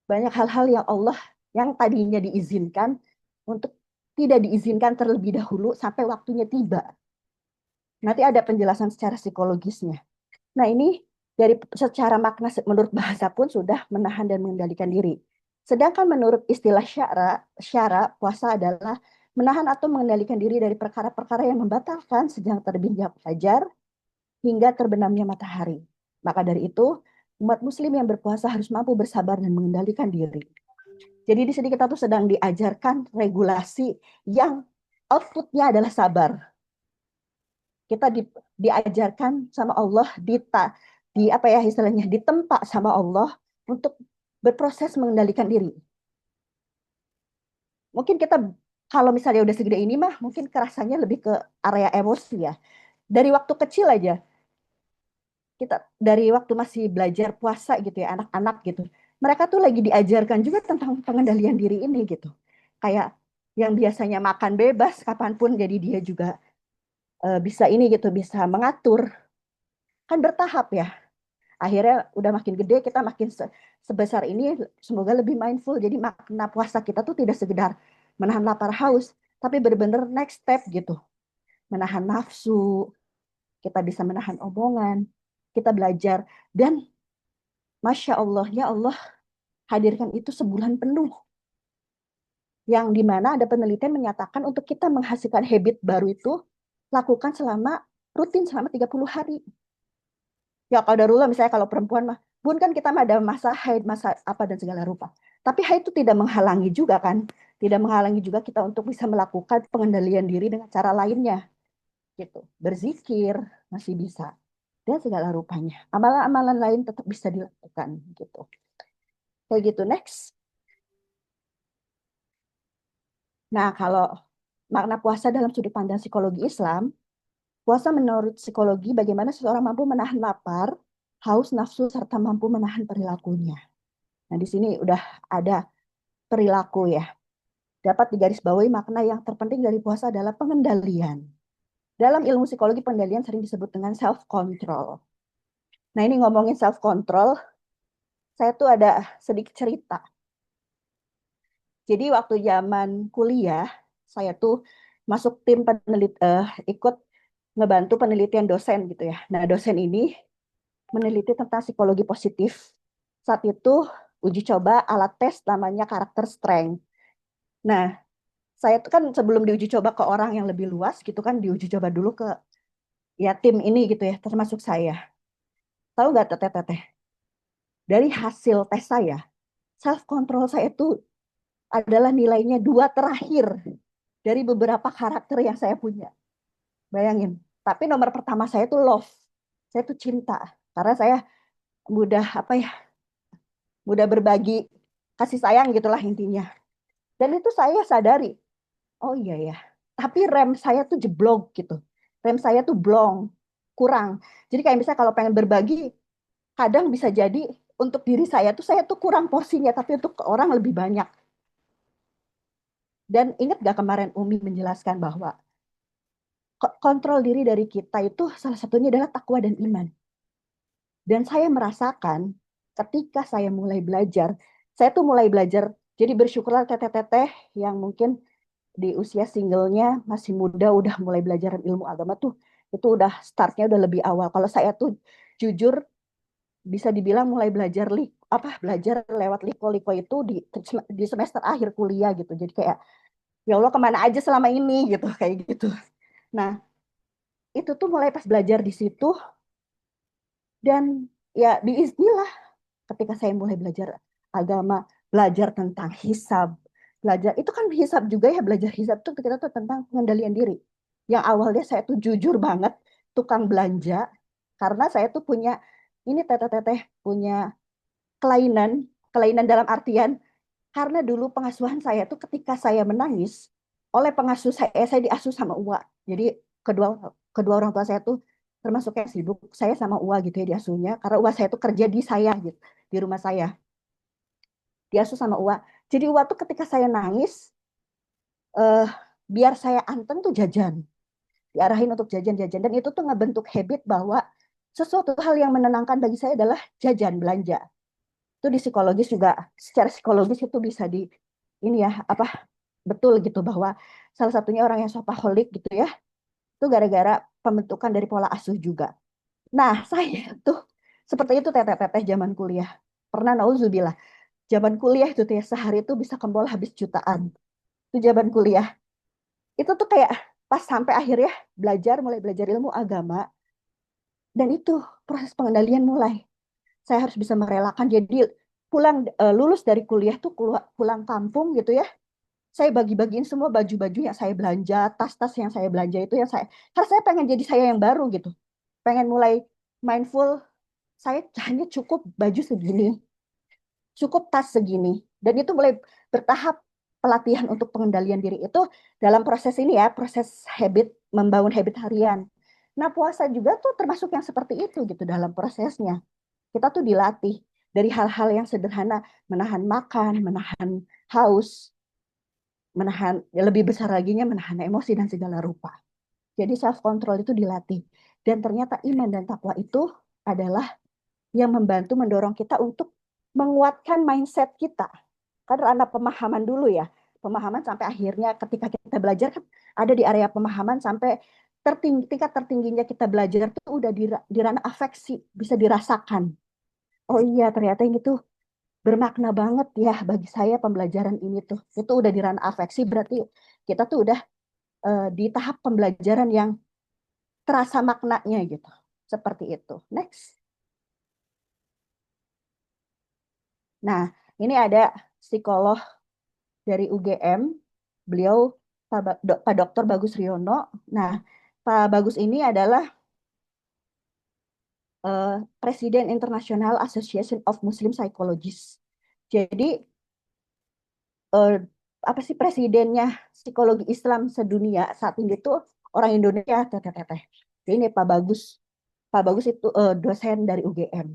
Banyak hal-hal yang Allah yang tadinya diizinkan untuk tidak diizinkan terlebih dahulu sampai waktunya tiba. Nanti ada penjelasan secara psikologisnya. Nah ini dari secara makna menurut bahasa pun sudah menahan dan mengendalikan diri. Sedangkan menurut istilah syara puasa adalah menahan atau mengendalikan diri dari perkara-perkara yang membatalkan sejak terbitnya fajar hingga terbenamnya matahari. Maka dari itu, umat muslim yang berpuasa harus mampu bersabar dan mengendalikan diri. Jadi di sini kita tuh sedang diajarkan regulasi yang outputnya adalah sabar. Kita diajarkan sama Allah di apa ya istilahnya ditempa sama Allah untuk berproses mengendalikan diri. Mungkin kita kalau misalnya udah segede ini mah mungkin kerasanya lebih ke area emosi ya. Dari waktu kecil aja kita dari waktu masih belajar puasa gitu ya anak-anak gitu. Mereka tuh lagi diajarkan juga tentang pengendalian diri ini gitu. Kayak yang biasanya makan bebas kapanpun jadi dia juga bisa ini gitu bisa mengatur. Kan bertahap ya. Akhirnya udah makin gede kita makin sebesar ini semoga lebih mindful. Jadi makna puasa kita tuh tidak sekedar menahan lapar haus, tapi benar-benar next step gitu. Menahan nafsu, kita bisa menahan omongan, kita belajar dan Masya Allah, ya Allah hadirkan itu sebulan penuh. Yang dimana ada penelitian menyatakan untuk kita menghasilkan habit baru itu lakukan rutin selama 30 hari. Ya kalau darulah misalnya kalau perempuan mah, bun kan kita mah ada masa haid, masa apa dan segala rupa. Tapi haid itu tidak menghalangi juga kan, tidak menghalangi juga kita untuk bisa melakukan pengendalian diri dengan cara lainnya, gitu. Berzikir masih bisa dan segala rupanya. Amalan-amalan lain tetap bisa dilakukan, gitu. Kayak gitu next. Nah kalau makna puasa dalam sudut pandang psikologi Islam, puasa menurut psikologi bagaimana seseorang mampu menahan lapar, haus, nafsu, serta mampu menahan perilakunya. Nah, di sini udah ada perilaku ya. Dapat digarisbawahi makna yang terpenting dari puasa adalah pengendalian. Dalam ilmu psikologi pengendalian sering disebut dengan self-control. Nah, ini ngomongin self-control, saya tuh ada sedikit cerita. Jadi waktu zaman kuliah, saya tuh masuk tim ikut ngebantu penelitian dosen gitu ya. Nah, dosen ini meneliti tentang psikologi positif. Saat itu uji coba alat tes namanya karakter strength. Nah, saya tuh kan sebelum diuji coba ke orang yang lebih luas gitu kan diuji coba dulu ke ya tim ini gitu ya, termasuk saya. Tahu nggak teteh-teteh? Dari hasil tes saya, self control saya itu adalah nilainya 2 terakhir dari beberapa karakter yang saya punya. Bayangin. Tapi nomor pertama saya tuh love. Saya tuh cinta. Karena saya mudah apa ya? Mudah berbagi kasih sayang gitulah intinya. Dan itu saya sadari. Oh iya ya. Tapi rem saya tuh jeblok gitu. Rem saya tuh blong. Kurang. Jadi kayak misalnya kalau pengen berbagi, kadang bisa jadi untuk diri saya tuh kurang porsinya. Tapi untuk ke orang lebih banyak. Dan ingat gak kemarin Umi menjelaskan bahwa kontrol diri dari kita itu salah satunya adalah takwa dan iman. Dan saya merasakan ketika saya mulai belajar, saya tuh mulai belajar, jadi bersyukurlah teteh-teteh yang mungkin di usia singlenya masih muda udah mulai belajar ilmu agama tuh, itu udah startnya udah lebih awal. Kalau saya tuh jujur bisa dibilang mulai belajar lewat liko-liko itu di semester akhir kuliah gitu. Jadi kayak ya Allah kemana aja selama ini gitu kayak gitu. Nah itu tuh mulai pas belajar di situ dan ya biiznillah ketika saya mulai belajar agama, belajar tentang hisab, belajar itu kan hisab juga ya belajar hisab itu kita tuh tentang pengendalian diri. Yang awalnya saya tuh jujur banget tukang belanja karena saya tuh punya ini teteh-teteh punya kelainan, kelainan dalam artian karena dulu pengasuhan saya tuh ketika saya menangis oleh pengasuh saya diasuh sama uak. Jadi kedua kedua orang tua saya tuh termasuk yang sibuk. Saya sama uak gitu ya diasuhnya karena uak saya tuh kerja di saya gitu, di rumah saya. Diasuh sama uak. Jadi uak tuh ketika saya nangis eh biar saya anteng tuh jajan. Diarahin untuk jajan-jajan dan itu tuh ngebentuk habit bahwa sesuatu hal yang menenangkan bagi saya adalah jajan belanja. Itu di psikologis juga secara psikologis itu bisa di ini ya apa betul gitu bahwa salah satunya orang yang shopaholic gitu ya itu gara-gara pembentukan dari pola asuh juga. Nah saya tuh seperti itu teteh-teteh zaman kuliah pernah nauzubillah zaman kuliah itu tuh ya sehari itu bisa kembol habis jutaan itu zaman kuliah itu tuh kayak pas sampai akhirnya mulai belajar ilmu agama Dan itu proses pengendalian mulai. Saya harus bisa merelakan. Jadi lulus dari kuliah tuh pulang kampung gitu ya. Saya bagi-bagiin semua baju-baju yang saya belanja, tas-tas yang saya belanja itu yang karena saya pengen jadi saya yang baru gitu. Pengen mulai mindful, saya hanya cukup baju segini, cukup tas segini. Dan itu mulai bertahap pelatihan untuk pengendalian diri itu dalam proses ini ya, proses habit, membangun habit harian. Nah, puasa juga tuh termasuk yang seperti itu gitu dalam prosesnya. Kita tuh dilatih dari hal-hal yang sederhana, menahan makan, menahan haus, menahan, ya lebih besar laginya menahan emosi dan segala rupa. Jadi self control itu dilatih. Dan ternyata iman dan takwa itu adalah yang membantu mendorong kita untuk menguatkan mindset kita. Kan ranah pemahaman dulu ya. Pemahaman sampai akhirnya ketika kita belajar kan ada di area pemahaman sampai tingkat tertingginya kita belajar itu udah di ranah afeksi, bisa dirasakan. Oh iya, ternyata ini tuh bermakna banget ya bagi saya pembelajaran ini tuh. Itu udah di ranah afeksi berarti kita tuh udah di tahap pembelajaran yang terasa maknanya gitu. Seperti itu. Next. Nah, ini ada psikolog dari UGM. Beliau Pak Dr. Bagus Riono. Nah, Pak Bagus ini adalah Presiden International Association of Muslim Psychologists. Jadi eh, apa sih presidennya psikologi Islam sedunia saat ini tuh orang Indonesia, teteh. Ini Pak Bagus. Pak Bagus itu dosen dari UGM.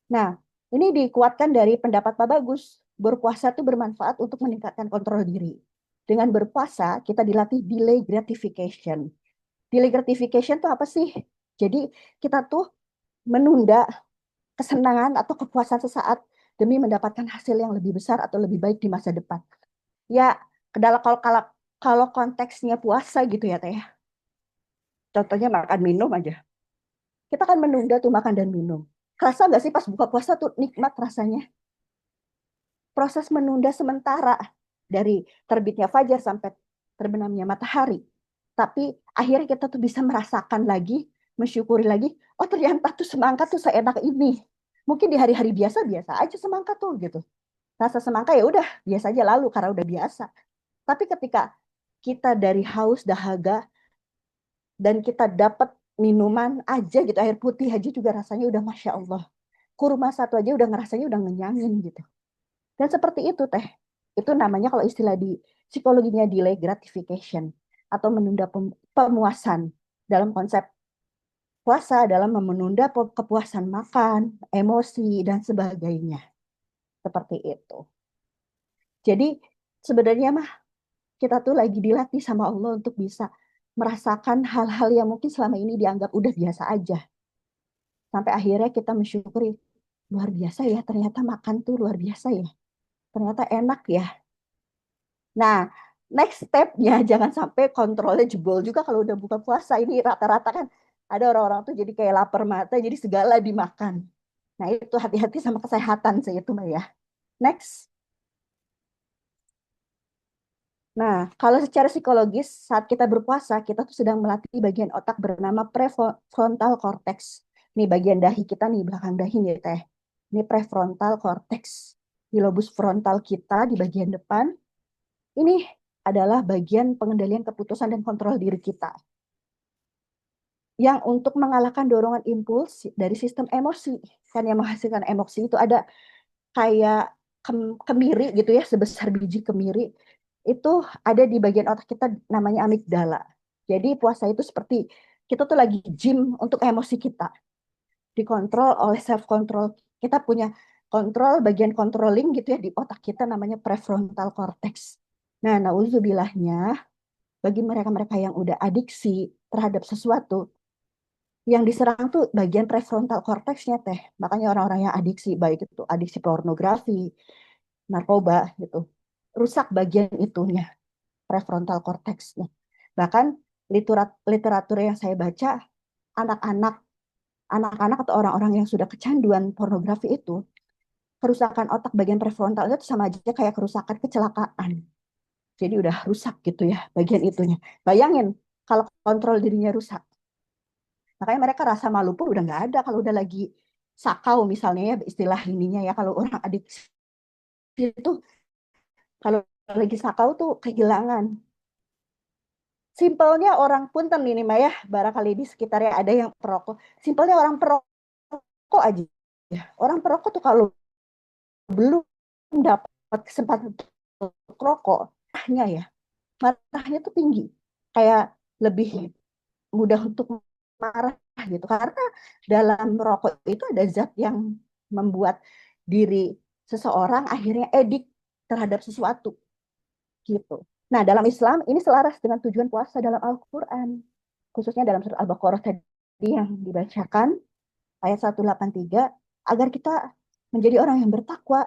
Nah, ini dikuatkan dari pendapat Pak Bagus. Berpuasa itu bermanfaat untuk meningkatkan kontrol diri. Dengan berpuasa, kita dilatih delay gratification. Delay gratification itu apa sih? Jadi, kita tuh menunda kesenangan atau kepuasan sesaat demi mendapatkan hasil yang lebih besar atau lebih baik di masa depan. Ya, kalau konteksnya puasa gitu ya, Teh. Contohnya makan minum aja. Kita kan menunda tuh makan dan minum. Kerasa nggak sih pas buka puasa tuh nikmat rasanya? Proses menunda sementara dari terbitnya fajar sampai terbenamnya matahari. Tapi akhirnya kita tuh bisa merasakan lagi, mensyukuri lagi, oh ternyata tuh semangka tuh seenak ini. Mungkin di hari-hari biasa-biasa aja semangka tuh gitu. Rasa semangka ya udah biasa aja lalu karena udah biasa. Tapi ketika kita dari haus dahaga dan kita dapat minuman aja gitu, air putih aja juga rasanya udah Masya Allah. Kurma satu aja udah ngerasanya udah ngenyangin gitu. Dan seperti itu Teh. Itu namanya kalau istilah di psikologinya delay gratification atau menunda pemuasan. Dalam konsep puasa adalah menunda kepuasan makan, emosi, dan sebagainya. Seperti itu. Jadi sebenarnya mah kita tuh lagi dilatih sama Allah untuk bisa merasakan hal-hal yang mungkin selama ini dianggap udah biasa aja. Sampai akhirnya kita mensyukuri, luar biasa ya, ternyata makan tuh luar biasa ya. Ternyata enak ya. Nah, next step-nya jangan sampai kontrolnya jebol juga kalau udah buka puasa. Ini rata-rata kan ada orang-orang tuh jadi kayak lapar mata, jadi segala dimakan. Nah, itu hati-hati sama kesehatan sih itu Mbak ya. Next. Nah, kalau secara psikologis, saat kita berpuasa, kita tuh sedang melatih bagian otak bernama prefrontal cortex. Nih bagian dahi kita nih, belakang dahi nih teh. Ini prefrontal cortex. Di lobus frontal kita di bagian depan. Ini adalah bagian pengendalian keputusan dan kontrol diri kita. Yang untuk mengalahkan dorongan impuls dari sistem emosi. Kan yang menghasilkan emosi itu ada kayak kemiri gitu ya, sebesar biji kemiri. Itu ada di bagian otak kita namanya amigdala. Jadi puasa itu seperti kita tuh lagi gym untuk emosi kita. Dikontrol oleh self control. Kita punya kontrol bagian controlling gitu ya di otak kita namanya prefrontal cortex. Nah, nauzubillahnya bagi mereka-mereka yang udah adiksi terhadap sesuatu, yang diserang tuh bagian prefrontal cortexnya teh. Makanya orang-orang yang adiksi, baik itu adiksi pornografi, narkoba gitu, rusak bagian itunya, prefrontal cortexnya. Bahkan literatur yang saya baca, anak-anak anak-anak atau orang-orang yang sudah kecanduan pornografi itu, kerusakan otak bagian prefrontal itu sama aja kayak kerusakan kecelakaan. Jadi udah rusak gitu ya bagian itunya. Bayangin kalau kontrol dirinya rusak. Makanya mereka rasa malu pun udah nggak ada kalau udah lagi sakau misalnya ya istilah ininya ya kalau orang adiksi itu kalau lagi sakau tuh kehilangan. Simpelnya orang punten ini Mah ya, barangkali di sekitarnya ada yang perokok. Simpelnya orang perokok aja. Orang perokok tuh kalau belum dapat kesempatan untuk rokok, marahnya ya, marahnya tuh tinggi. Kayak lebih mudah untuk marah gitu. Karena dalam merokok itu ada zat yang membuat diri seseorang akhirnya edik terhadap sesuatu gitu. Nah, dalam Islam ini selaras dengan tujuan puasa dalam Al-Quran. Khususnya dalam surat Al-Baqarah tadi yang dibacakan, ayat 183, agar kita menjadi orang yang bertakwa,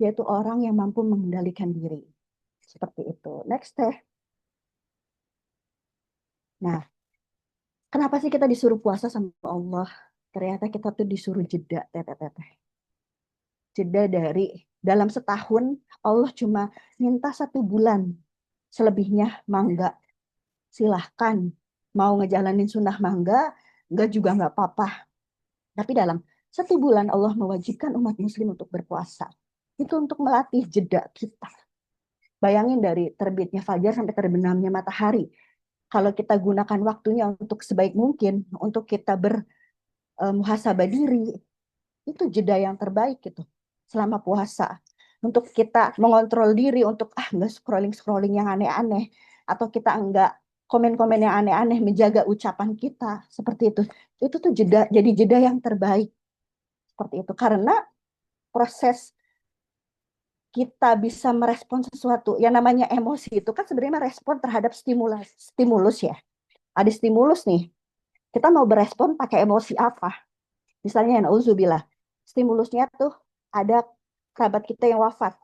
yaitu orang yang mampu mengendalikan diri. Seperti itu. Next teh. Nah, kenapa sih kita disuruh puasa sama Allah? Ternyata kita tuh disuruh jeda, teteh-teteh. Jeda dari dalam setahun, Allah cuma minta 1 bulan. Selebihnya mangga. Silahkan. Mau ngejalanin sunnah mangga, enggak juga enggak apa-apa. Tapi dalam 1 bulan Allah mewajibkan umat muslim untuk berpuasa. Itu untuk melatih jeda kita. Bayangin dari terbitnya fajar sampai terbenamnya matahari. Kalau kita gunakan waktunya untuk sebaik mungkin, untuk kita bermuhasabah diri, itu jeda yang terbaik gitu selama puasa. Untuk kita mengontrol diri, untuk nggak scrolling-scrolling yang aneh-aneh, atau kita enggak komen-komen yang aneh-aneh, menjaga ucapan kita, seperti itu. Itu tuh jeda, jadi jeda yang terbaik. Seperti itu. Karena proses kita bisa merespon sesuatu, yang namanya emosi itu kan sebenarnya respon terhadap stimulus ya. Ada stimulus nih, kita mau berespon pakai emosi apa? Misalnya nauzubillah, stimulusnya tuh ada kerabat kita yang wafat.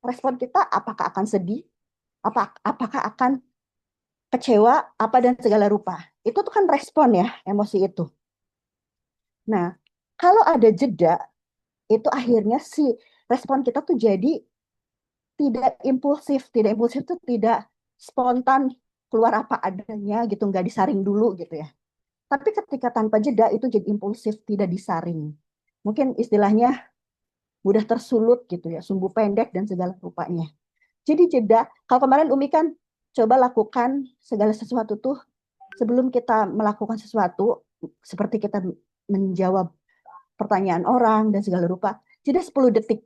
Respon kita apakah akan sedih? Apakah akan kecewa? Apa dan segala rupa. Itu tuh kan respon ya, emosi itu. Nah, kalau ada jeda, itu akhirnya si respon kita tuh jadi tidak impulsif. Tidak impulsif tuh tidak spontan keluar apa adanya gitu, nggak disaring dulu gitu ya. Tapi ketika tanpa jeda itu jadi impulsif, tidak disaring. Mungkin istilahnya mudah tersulut gitu ya, sumbu pendek dan segala rupanya. Jadi jeda, kalau kemarin Umi kan coba lakukan segala sesuatu tuh sebelum kita melakukan sesuatu, seperti kita menjawab pertanyaan orang dan segala rupa, jeda 10 detik.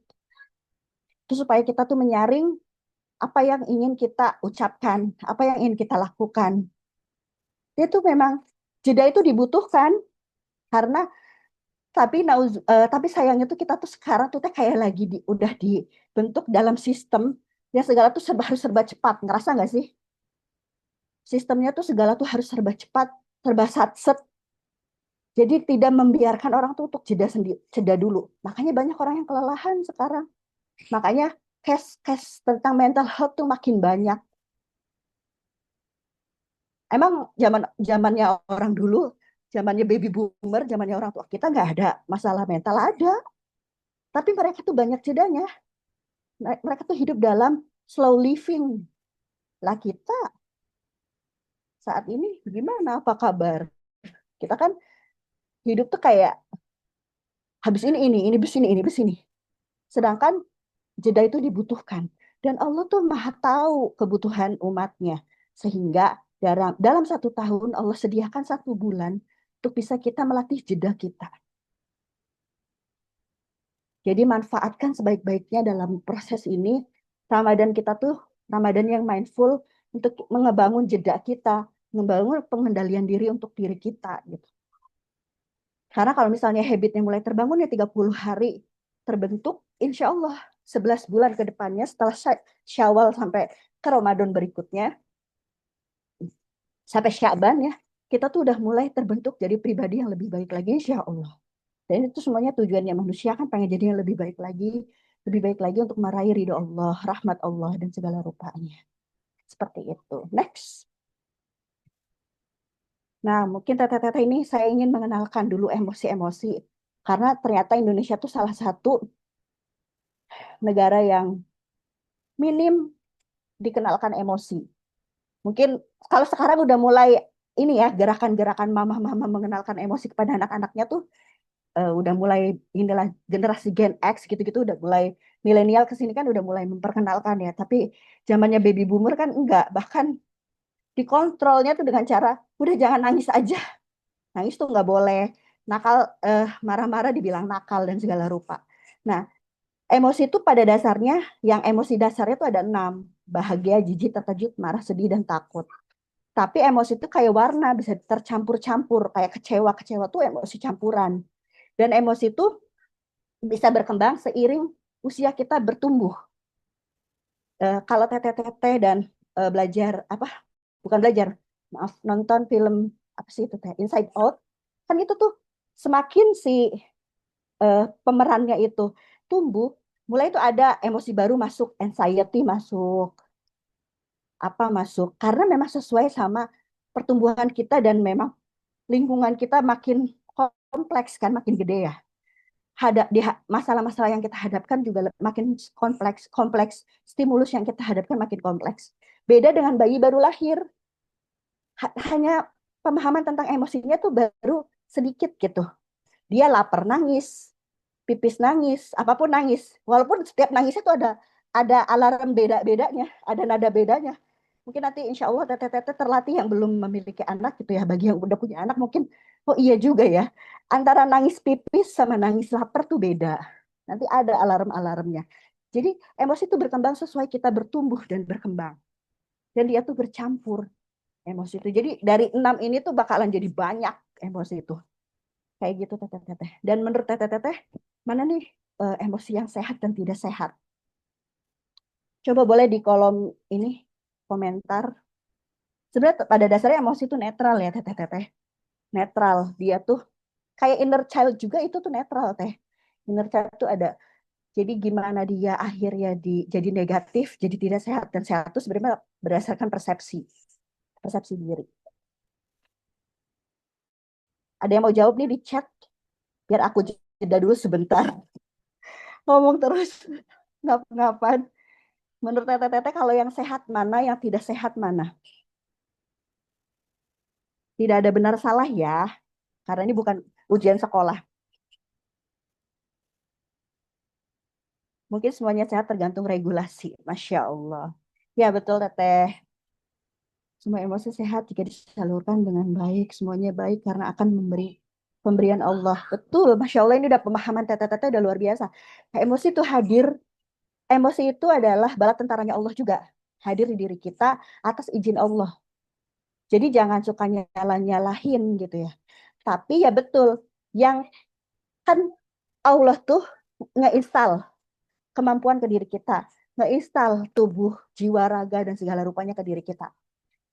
Itu supaya kita tuh menyaring apa yang ingin kita ucapkan, apa yang ingin kita lakukan. Itu memang jeda itu dibutuhkan karena tapi sayangnya tuh kita tuh sekarang tuh kayak lagi udah dibentuk dalam sistem yang segala tuh harus serba cepat. Ngerasa nggak sih? Sistemnya tuh segala tuh harus serba cepat, serba satset. Jadi tidak membiarkan orang tuh untuk jeda dulu. Makanya banyak orang yang kelelahan sekarang. Makanya case tentang mental health tuh makin banyak. Emang zamannya orang dulu, zamannya baby boomer, zamannya orang tua kita nggak ada masalah mental, ada. Tapi mereka tuh banyak jedanya. Mereka tuh hidup dalam slow living. Lah kita saat ini gimana? Apa kabar? Kita kan hidup tuh kayak habis ini bes ini. Sedangkan jeda itu dibutuhkan. Dan Allah tuh maha tahu kebutuhan umatnya. Sehingga dalam 1 tahun Allah sediakan 1 bulan untuk bisa kita melatih jeda kita. Jadi manfaatkan sebaik-baiknya dalam proses ini. Ramadan kita tuh Ramadan yang mindful untuk mengebangun jeda kita, membangun pengendalian diri untuk diri kita gitu. Karena kalau misalnya habitnya mulai terbangun ya 30 hari terbentuk, insya Allah 11 bulan ke depannya setelah Syawal sampai ke Ramadan berikutnya, sampai Syaban ya, kita tuh udah mulai terbentuk jadi pribadi yang lebih baik lagi insya Allah. Dan itu semuanya tujuannya manusia kan pengen jadi yang lebih baik lagi untuk meraih ridho Allah, rahmat Allah dan segala rupanya. Seperti itu. Next. Nah, mungkin teteh-teteh ini saya ingin mengenalkan dulu emosi-emosi. Karena ternyata Indonesia tuh salah satu negara yang minim dikenalkan emosi. Mungkin kalau sekarang udah mulai ini ya gerakan-gerakan mama-mama mengenalkan emosi kepada anak-anaknya tuh udah mulai inilah generasi Gen X gitu-gitu udah mulai milenial ke sini kan udah mulai memperkenalkan ya. Tapi zamannya baby boomer kan enggak, bahkan dikontrolnya tuh dengan cara udah jangan nangis aja. Nangis tuh nggak boleh. Nakal, marah-marah dibilang nakal dan segala rupa. Nah, emosi itu pada dasarnya, yang emosi dasarnya itu ada 6. Bahagia, jijik, terkejut, marah, sedih, dan takut. Tapi emosi itu kayak warna, bisa tercampur-campur. Kayak kecewa-kecewa tuh emosi campuran. Dan emosi itu bisa berkembang seiring usia kita bertumbuh. Kalau teteh-teteh dan belajar, bukan belajar, maaf, nonton film, apa sih itu teh, Inside Out, kan itu tuh semakin si pemerannya itu tumbuh, mulai itu ada emosi baru masuk, anxiety masuk, masuk, karena memang sesuai sama pertumbuhan kita dan memang lingkungan kita makin kompleks kan, makin gede ya. Masalah-masalah yang kita hadapkan juga makin kompleks, stimulus yang kita hadapkan makin kompleks. Beda dengan bayi baru lahir, hanya pemahaman tentang emosinya tuh baru sedikit gitu. Dia lapar nangis, pipis nangis, apapun nangis. Walaupun setiap nangisnya tuh ada alarm beda-bedanya, ada nada bedanya. Mungkin nanti insya Allah teteh-teteh terlatih yang belum memiliki anak gitu ya. Bagi yang udah punya anak mungkin, oh iya juga ya. Antara nangis pipis sama nangis lapar tuh beda. Nanti ada alarm-alarmnya. Jadi emosi itu berkembang sesuai kita bertumbuh dan berkembang. Dan dia tuh bercampur emosi itu. Jadi dari 6 ini tuh bakalan jadi banyak emosi itu. Kayak gitu teteh-teteh. Dan menurut teteh-teteh, mana nih emosi yang sehat dan tidak sehat? Coba boleh di kolom ini komentar. Sebenarnya pada dasarnya emosi itu netral ya teteh-teteh. Netral. Dia tuh kayak inner child juga itu tuh netral teh. Inner child tuh ada. Jadi gimana dia akhirnya jadi negatif, jadi tidak sehat. Dan sehat itu sebenarnya berdasarkan persepsi. Persepsi diri. Ada yang mau jawab nih di chat? Biar aku jeda dulu sebentar. Ngomong terus. Ngap-ngapan. Menurut teteh-teteh kalau yang sehat mana, yang tidak sehat mana? Tidak ada benar salah ya. Karena ini bukan ujian sekolah. Mungkin semuanya sehat tergantung regulasi. Masya Allah. Ya betul teteh. Semua emosi sehat jika disalurkan dengan baik. Semuanya baik karena akan memberi pemberian Allah. Betul. Masya Allah ini udah pemahaman teteh-teteh udah luar biasa. Emosi itu hadir. Emosi itu adalah bala tentaranya Allah juga. Hadir di diri kita atas izin Allah. Jadi jangan suka nyala-nyalahin gitu ya. Tapi ya betul. Yang kan Allah tuh ngeinstal kemampuan ke diri kita, ngeinstal tubuh, jiwa, raga, dan segala rupanya ke diri kita.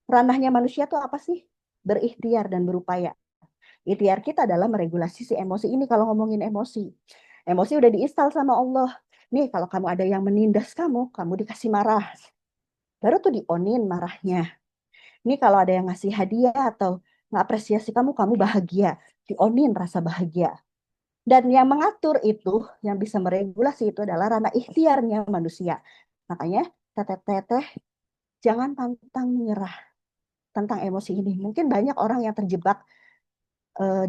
Ranahnya manusia tuh apa sih? Berikhtiar dan berupaya. Ikhtiar kita adalah meregulasi si emosi ini kalau ngomongin emosi. Emosi udah diinstal sama Allah. Nih kalau kamu ada yang menindas kamu dikasih marah. Baru tuh dionin marahnya. Nih kalau ada yang ngasih hadiah atau ngapresiasi kamu bahagia. Dionin rasa bahagia. Dan yang mengatur itu, yang bisa meregulasi itu adalah ranah ikhtiarnya manusia. Makanya, teteh-teteh, jangan pantang menyerah tentang emosi ini. Mungkin banyak orang yang terjebak,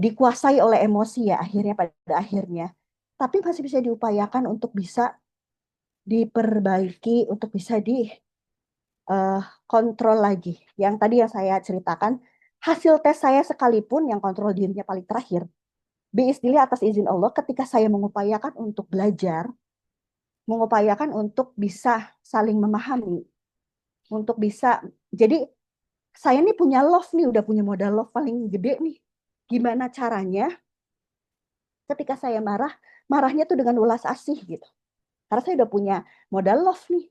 dikuasai oleh emosi ya, akhirnya pada akhirnya. Tapi masih bisa diupayakan untuk bisa diperbaiki, untuk bisa kontrol lagi. Yang tadi yang saya ceritakan, hasil tes saya sekalipun yang kontrol dirinya paling terakhir, biiznillah atas izin Allah, ketika saya mengupayakan untuk belajar, mengupayakan untuk bisa saling memahami, untuk bisa, jadi saya nih punya love nih, udah punya modal love paling gede nih. Gimana caranya ketika saya marah, marahnya tuh dengan ulas asih gitu. Karena saya udah punya modal love nih.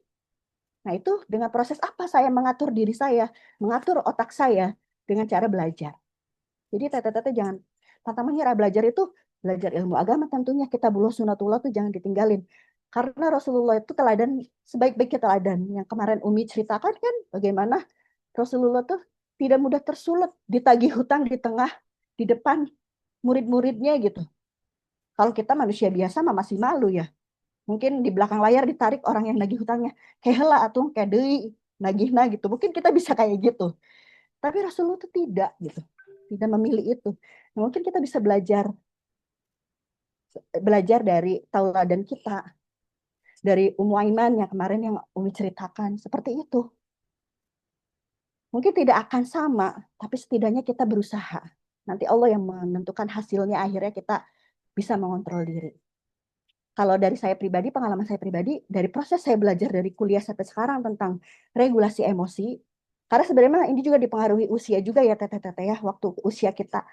Nah itu dengan proses apa saya mengatur diri saya, mengatur otak saya dengan cara belajar. Jadi teteh-teteh jangan pantang menyerah. Belajar itu belajar ilmu agama tentunya, kita buluh sunatullah tuh jangan ditinggalin. Karena Rasulullah itu teladan, sebaik-baiknya teladan. Yang kemarin Umi ceritakan kan bagaimana Rasulullah tuh tidak mudah tersulut, ditagih hutang di tengah, di depan murid-muridnya gitu. Kalau kita manusia biasa mah masih malu ya. Mungkin di belakang layar ditarik orang yang nagih hutangnya. Kayak hela atau kayak deui nagihna gitu. Mungkin kita bisa kayak gitu. Tapi Rasulullah itu tidak gitu, tidak memilih itu. Nah, mungkin kita bisa belajar dari tauladan kita, dari Ummu Aiman yang kemarin yang Umi ceritakan seperti itu. Mungkin tidak akan sama, tapi setidaknya kita berusaha. Nanti Allah yang menentukan hasilnya, akhirnya kita bisa mengontrol diri. Kalau dari saya pribadi, pengalaman saya pribadi, dari proses saya belajar dari kuliah sampai sekarang tentang regulasi emosi, karena sebenarnya ini juga dipengaruhi usia juga ya teteh-teteh ya, waktu usia kita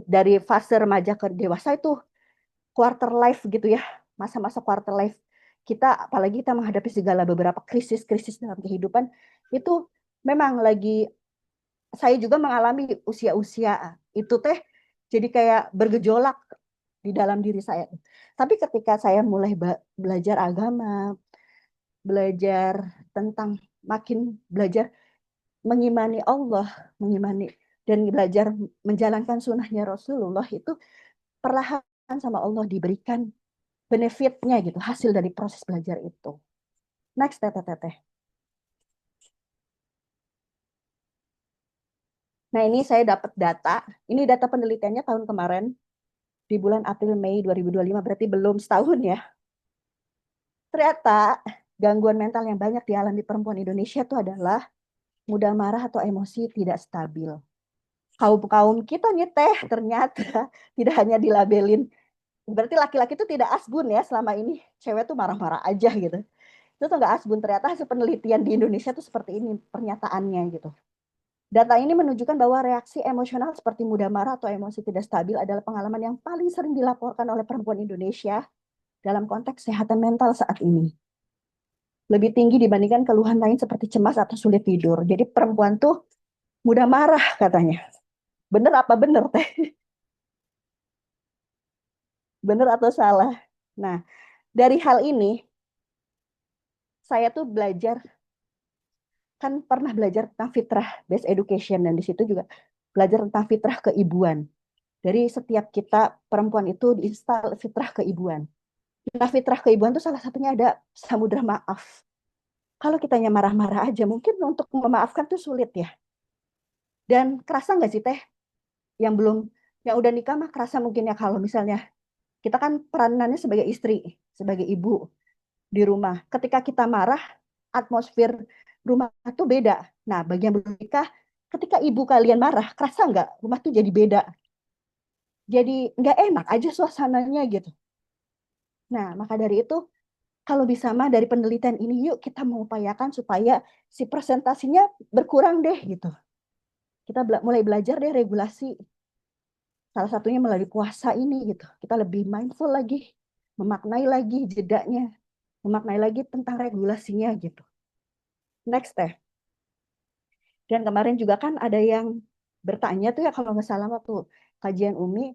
dari fase remaja ke dewasa itu quarter life gitu ya, masa-masa quarter life kita, apalagi kita menghadapi segala beberapa krisis-krisis dalam kehidupan, itu memang lagi saya juga mengalami usia-usia itu teh jadi kayak bergejolak di dalam diri saya. Tapi ketika saya mulai belajar agama, belajar tentang makin belajar mengimani Allah, mengimani dan belajar menjalankan sunnahnya Rasulullah, itu perlahan sama Allah diberikan benefitnya gitu, hasil dari proses belajar itu. Next, teteh. Nah, ini saya dapat data. Ini data penelitiannya tahun kemarin di bulan April Mei 2025, berarti belum setahun ya. Ternyata gangguan mental yang banyak dialami perempuan Indonesia itu adalah mudah marah atau emosi tidak stabil. Kaum kita nih teh ternyata tidak hanya dilabelin, berarti laki-laki itu tidak asbun ya selama ini, cewek tuh marah-marah aja gitu. Itu tuh nggak asbun, ternyata hasil penelitian di Indonesia tuh seperti ini pernyataannya gitu. Data ini menunjukkan bahwa reaksi emosional seperti mudah marah atau emosi tidak stabil adalah pengalaman yang paling sering dilaporkan oleh perempuan Indonesia dalam konteks kesehatan mental saat ini. Lebih tinggi dibandingkan keluhan lain seperti cemas atau sulit tidur. Jadi perempuan tuh mudah marah katanya. Bener apa bener teh? Bener atau salah? Nah, dari hal ini saya tuh kan pernah belajar tentang fitrah based education, dan di situ juga belajar tentang fitrah keibuan. Dari setiap kita perempuan itu diinstal fitrah keibuan. Nah, fitrah keibuan itu salah satunya ada samudra maaf. Kalau kitanya marah-marah aja, mungkin untuk memaafkan tuh sulit ya. Dan kerasa nggak sih teh, yang belum, yang udah nikah mah kerasa mungkin ya, kalau misalnya kita kan peranannya sebagai istri, sebagai ibu di rumah. Ketika kita marah, atmosfer rumah tuh beda. Nah, bagi yang belum nikah, ketika ibu kalian marah, kerasa nggak rumah tuh jadi beda. Jadi nggak enak aja suasananya gitu. Nah, maka dari itu, kalau bisa mah dari penelitian ini yuk kita mengupayakan supaya si presentasinya berkurang deh gitu. Kita mulai belajar deh regulasi. Salah satunya melalui puasa ini gitu. Kita lebih mindful lagi, memaknai lagi jedanya, memaknai lagi tentang regulasinya gitu. Next teh. Dan kemarin juga kan ada yang bertanya tuh ya, kalau nggak salah waktu kajian Umi,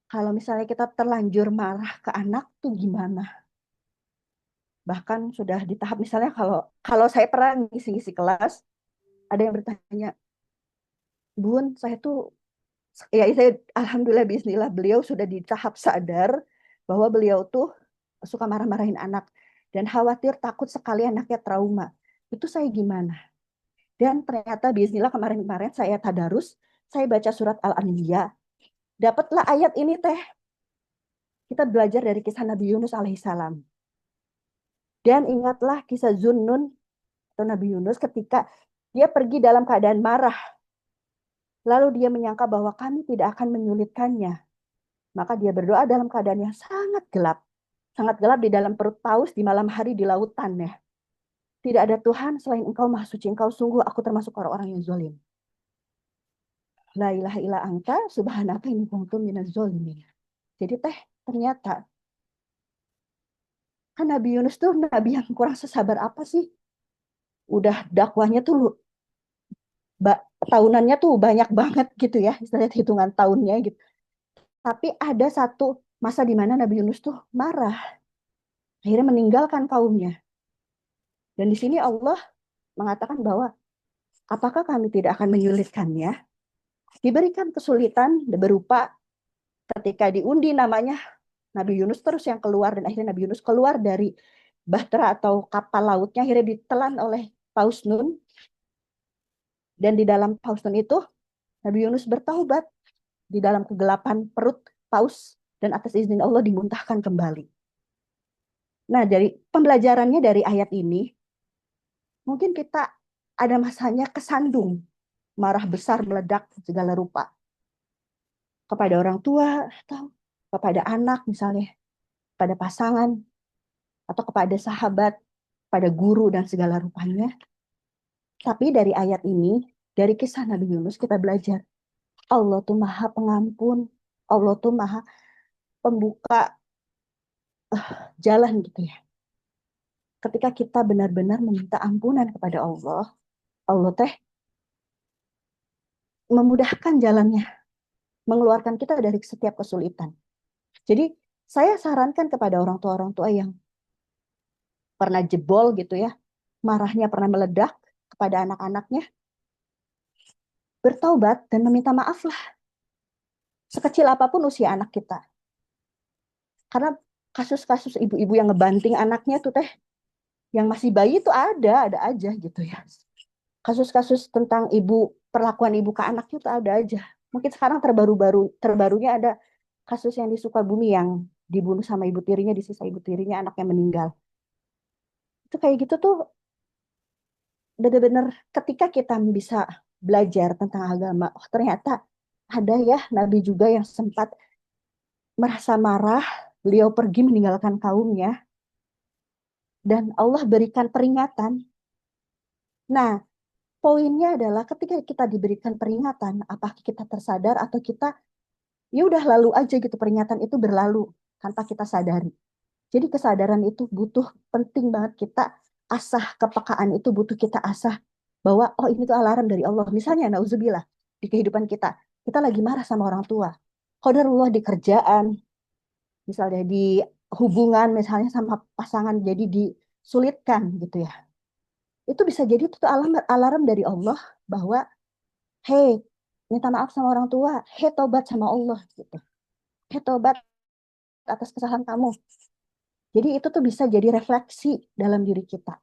kalau misalnya kita terlanjur marah ke anak tuh gimana? Bahkan sudah di tahap misalnya kalau saya pernah ngisi-ngisi kelas, ada yang bertanya, Bun, saya tuh ya saya alhamdulillah bismillah beliau sudah di tahap sadar bahwa beliau tuh suka marah-marahin anak dan khawatir takut sekali anaknya trauma. Itu saya gimana? Dan ternyata bismillah kemarin-kemarin saya tadarus, saya baca surat Al-Anbiya, dapatlah ayat ini teh. Kita belajar dari kisah Nabi Yunus alaihissalam. Dan ingatlah kisah Zunnun atau Nabi Yunus ketika dia pergi dalam keadaan marah. Lalu dia menyangka bahwa kami tidak akan menyulitkannya. Maka dia berdoa dalam keadaan yang sangat gelap. Sangat gelap di dalam perut paus di malam hari di lautan ya. Tidak ada Tuhan selain Engkau Maha Suci. Engkau sungguh aku termasuk orang-orang yang zalim. La ilaha illa anta subhanaka inni kuntu minaz zalimin. Jadi teh ternyata kan Nabi Yunus tuh nabi yang kurang sesabar apa sih? Udah dakwahnya tuh tahunannya tuh banyak banget gitu ya, istilahnya hitungan tahunnya gitu. Tapi ada satu masa di mana Nabi Yunus tuh marah, akhirnya meninggalkan kaumnya. Dan di sini Allah mengatakan bahwa apakah kami tidak akan menyulitkannya? Diberikan kesulitan berupa ketika diundi namanya Nabi Yunus terus yang keluar, dan akhirnya Nabi Yunus keluar dari bahtera atau kapal lautnya, akhirnya ditelan oleh Paus Nun. Dan di dalam pausan itu, Nabi Yunus bertaubat di dalam kegelapan perut paus dan atas izin Allah dimuntahkan kembali. Nah, dari pembelajarannya dari ayat ini, mungkin kita ada masanya kesandung, marah besar meledak segala rupa. Kepada orang tua, atau kepada anak misalnya, pada pasangan, atau kepada sahabat, pada guru dan segala rupanya. Tapi dari ayat ini, dari kisah Nabi Yunus kita belajar, Allah tuh maha pengampun, Allah tuh maha pembuka jalan gitu ya. Ketika kita benar-benar meminta ampunan kepada Allah, Allah teh memudahkan jalannya, mengeluarkan kita dari setiap kesulitan. Jadi saya sarankan kepada orang tua yang pernah jebol gitu ya, marahnya pernah meledak kepada anak-anaknya, bertaubat dan meminta maaf lah. Sekecil apapun usia anak kita. Karena kasus-kasus ibu-ibu yang ngebanting anaknya tuh teh, yang masih bayi tuh ada aja gitu ya. Kasus-kasus tentang perlakuan ibu ke anaknya tuh ada aja. Mungkin sekarang terbarunya ada kasus yang di Sukabumi yang dibunuh sama ibu tirinya, disisa ibu tirinya, anaknya meninggal. Itu kayak gitu tuh benar-benar ketika kita bisa belajar tentang agama, oh ternyata ada ya Nabi juga yang sempat merasa marah, beliau pergi meninggalkan kaumnya, dan Allah berikan peringatan. Nah, poinnya adalah ketika kita diberikan peringatan, apakah kita tersadar atau kita ya udah lalu aja gitu, peringatan itu berlalu tanpa kita sadari. Jadi kesadaran itu penting banget kita asah, kepekaan itu butuh kita asah bahwa oh ini tuh alarm dari Allah. Misalnya nauzubillah di kehidupan kita lagi marah sama orang tua. Qadarullah di kerjaan, misalnya di hubungan misalnya sama pasangan jadi disulitkan gitu ya. Itu bisa jadi itu alarm dari Allah bahwa hey, minta maaf sama orang tua, hey tobat sama Allah gitu. Hey tobat atas kesalahan kamu. Jadi itu tuh bisa jadi refleksi dalam diri kita.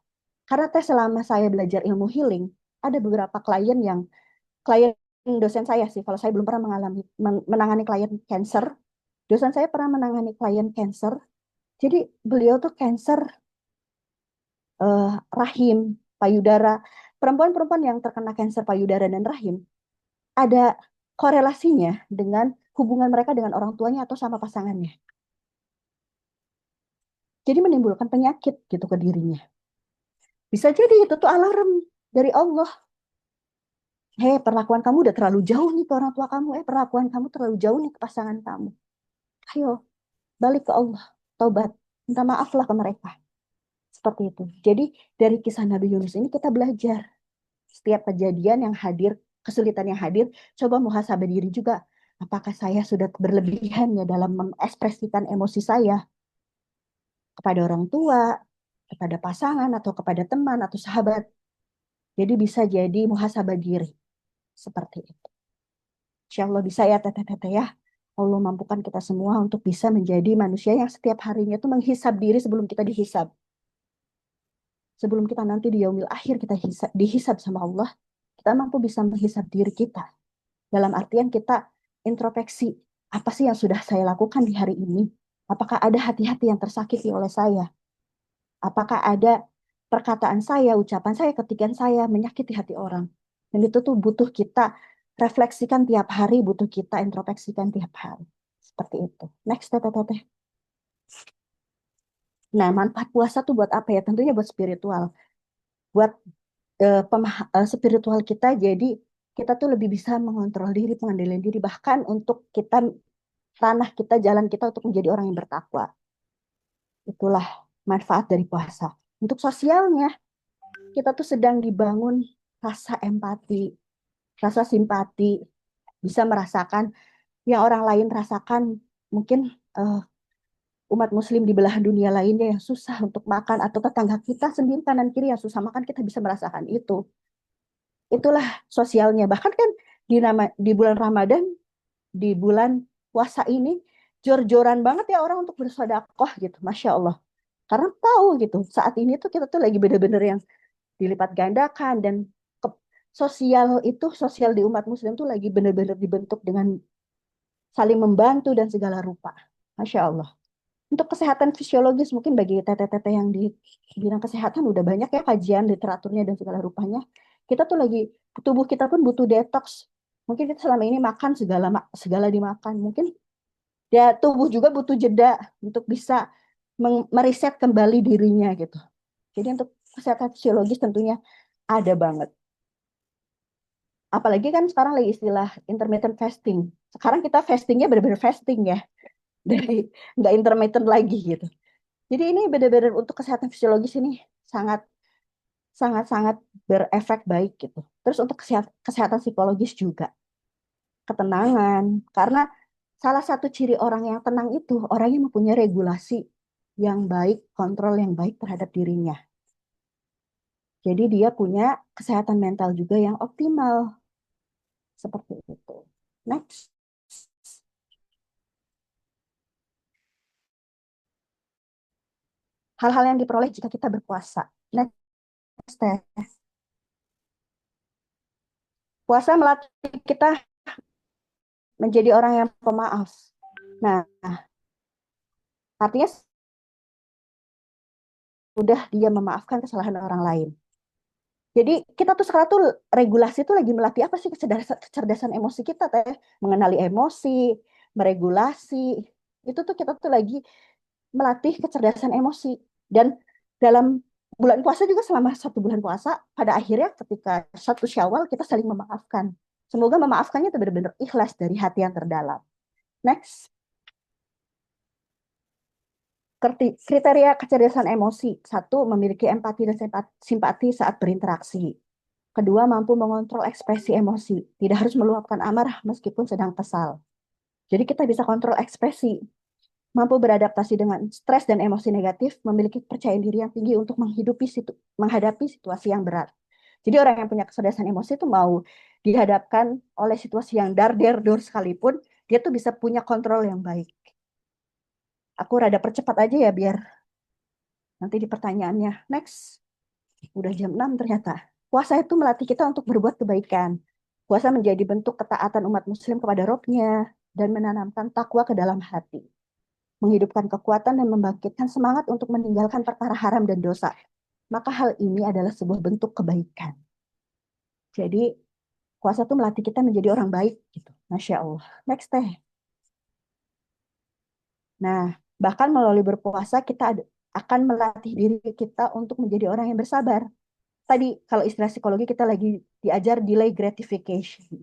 Karena selama saya belajar ilmu healing, ada beberapa klien dosen saya sih, kalau saya belum pernah menangani klien cancer, dosen saya pernah menangani klien cancer. Jadi beliau tuh cancer rahim, payudara. Perempuan-perempuan yang terkena cancer payudara dan rahim, ada korelasinya dengan hubungan mereka dengan orang tuanya atau sama pasangannya. Jadi menimbulkan penyakit gitu ke dirinya. Bisa jadi itu tuh alarm dari Allah. Hei, perlakuan kamu udah terlalu jauh nih ke orang tua kamu. Perlakuan kamu terlalu jauh nih ke pasangan kamu. Ayo, balik ke Allah. Taubat. Minta maaflah ke mereka. Seperti itu. Jadi dari kisah Nabi Yunus ini kita belajar. Setiap kejadian yang hadir, kesulitan yang hadir, coba muhasabah diri juga. Apakah saya sudah berlebihan ya dalam mengekspresikan emosi saya kepada orang tua, kepada pasangan, atau kepada teman, atau sahabat. Jadi bisa jadi muhasabah diri. Seperti itu. Insya Allah bisa ya teteh-teteh ya. Allah mampukan kita semua untuk bisa menjadi manusia yang setiap harinya itu menghisab diri sebelum kita dihisab. Sebelum kita nanti di yaumil akhir kita dihisab sama Allah, kita mampu bisa menghisab diri kita. Dalam artian kita introspeksi, apa sih yang sudah saya lakukan di hari ini? Apakah ada hati-hati yang tersakiti oleh saya? Apakah ada perkataan saya, ucapan saya, ketikan saya menyakiti hati orang? Dan itu tuh butuh kita refleksikan tiap hari, butuh kita introspeksikan tiap hari. Seperti itu. Next, teteh. Nah, manfaat puasa tuh buat apa ya? Tentunya buat spiritual. Buat spiritual kita, jadi kita tuh lebih bisa mengontrol diri, pengendalian diri. Bahkan untuk ranah kita, jalan kita untuk menjadi orang yang bertakwa. Itulah manfaat dari puasa. Untuk sosialnya, kita tuh sedang dibangun rasa empati, rasa simpati, bisa merasakan yang orang lain rasakan. Mungkin umat muslim di belahan dunia lainnya yang susah untuk makan, atau tetangga kita sendiri kanan kiri yang susah makan, kita bisa merasakan itu. Itulah sosialnya. Bahkan kan di bulan Ramadan, di bulan puasa ini, jor-joran banget ya orang untuk bersedekah gitu. Masya Allah. Karena tahu gitu, saat ini tuh kita tuh lagi bener-bener yang dilipat gandakan, dan sosial di umat muslim tuh lagi benar-benar dibentuk dengan saling membantu dan segala rupa. Masya Allah. Untuk kesehatan fisiologis mungkin bagi teteh-teteh yang di bidang kesehatan udah banyak ya kajian literaturnya dan segala rupanya. Kita tuh lagi tubuh kita pun butuh detox. Mungkin kita selama ini makan segala dimakan. Mungkin ya tubuh juga butuh jeda untuk bisa meriset kembali dirinya gitu. Jadi untuk kesehatan fisiologis tentunya ada banget. Apalagi kan sekarang lagi istilah intermittent fasting. Sekarang kita fastingnya benar-benar fasting ya, dari nggak intermittent lagi gitu. Jadi ini benar-benar untuk kesehatan fisiologis ini sangat sangat sangat berefek baik gitu. Terus untuk kesehatan psikologis juga ketenangan, karena salah satu ciri orang yang tenang itu orang yang mempunyai regulasi yang baik, kontrol yang baik terhadap dirinya. Jadi dia punya kesehatan mental juga yang optimal seperti itu. Next. Hal-hal yang diperoleh jika kita berpuasa. Next, Teh. Puasa melatih kita menjadi orang yang pemaaf. Nah, artinya sudah dia memaafkan kesalahan orang lain. Jadi kita tuh sekarang tuh regulasi tuh lagi melatih apa sih kecerdasan emosi kita, Teh? Mengenali emosi, meregulasi. Itu tuh kita tuh lagi melatih kecerdasan emosi. Dan dalam bulan puasa juga selama 1 bulan puasa, pada akhirnya ketika 1 Syawal kita saling memaafkan. Semoga memaafkannya itu benar-benar ikhlas dari hati yang terdalam. Next. Kriteria kecerdasan emosi. 1, memiliki empati dan simpati saat berinteraksi. 2, mampu mengontrol ekspresi emosi. Tidak harus meluapkan amarah meskipun sedang kesal. Jadi kita bisa kontrol ekspresi. Mampu beradaptasi dengan stres dan emosi negatif, memiliki kepercayaan diri yang tinggi untuk menghadapi situasi yang berat. Jadi orang yang punya kecerdasan emosi itu mau dihadapkan oleh situasi yang dar-der-dor sekalipun, dia tuh bisa punya kontrol yang baik. Aku rada percepat aja ya biar nanti di pertanyaannya. Next. Udah jam 6 ternyata. Puasa itu melatih kita untuk berbuat kebaikan. Puasa menjadi bentuk ketaatan umat muslim kepada Robnya dan menanamkan takwa ke dalam hati. Menghidupkan kekuatan dan membangkitkan semangat untuk meninggalkan perkara haram dan dosa. Maka hal ini adalah sebuah bentuk kebaikan. Jadi puasa itu melatih kita menjadi orang baik gitu. Masya Allah. Next Teh. Nah, bahkan melalui berpuasa kita akan melatih diri kita untuk menjadi orang yang bersabar. Tadi kalau istilah psikologi kita lagi diajar delay gratification.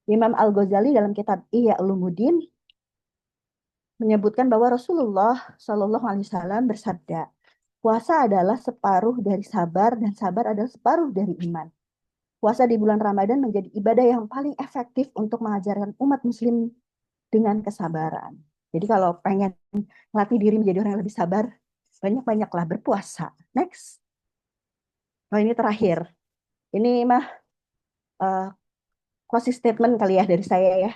Imam Al-Ghazali dalam kitab Ihya Ulumuddin menyebutkan bahwa Rasulullah Shallallahu Alaihi Wasallam bersabda, puasa adalah separuh dari sabar dan sabar adalah separuh dari iman. Puasa di bulan Ramadan menjadi ibadah yang paling efektif untuk mengajarkan umat muslim dengan kesabaran. Jadi kalau pengen melatih diri menjadi orang yang lebih sabar, banyak-banyaklah berpuasa. Next. Oh ini terakhir. Ini mah closing statement kali ya dari saya ya.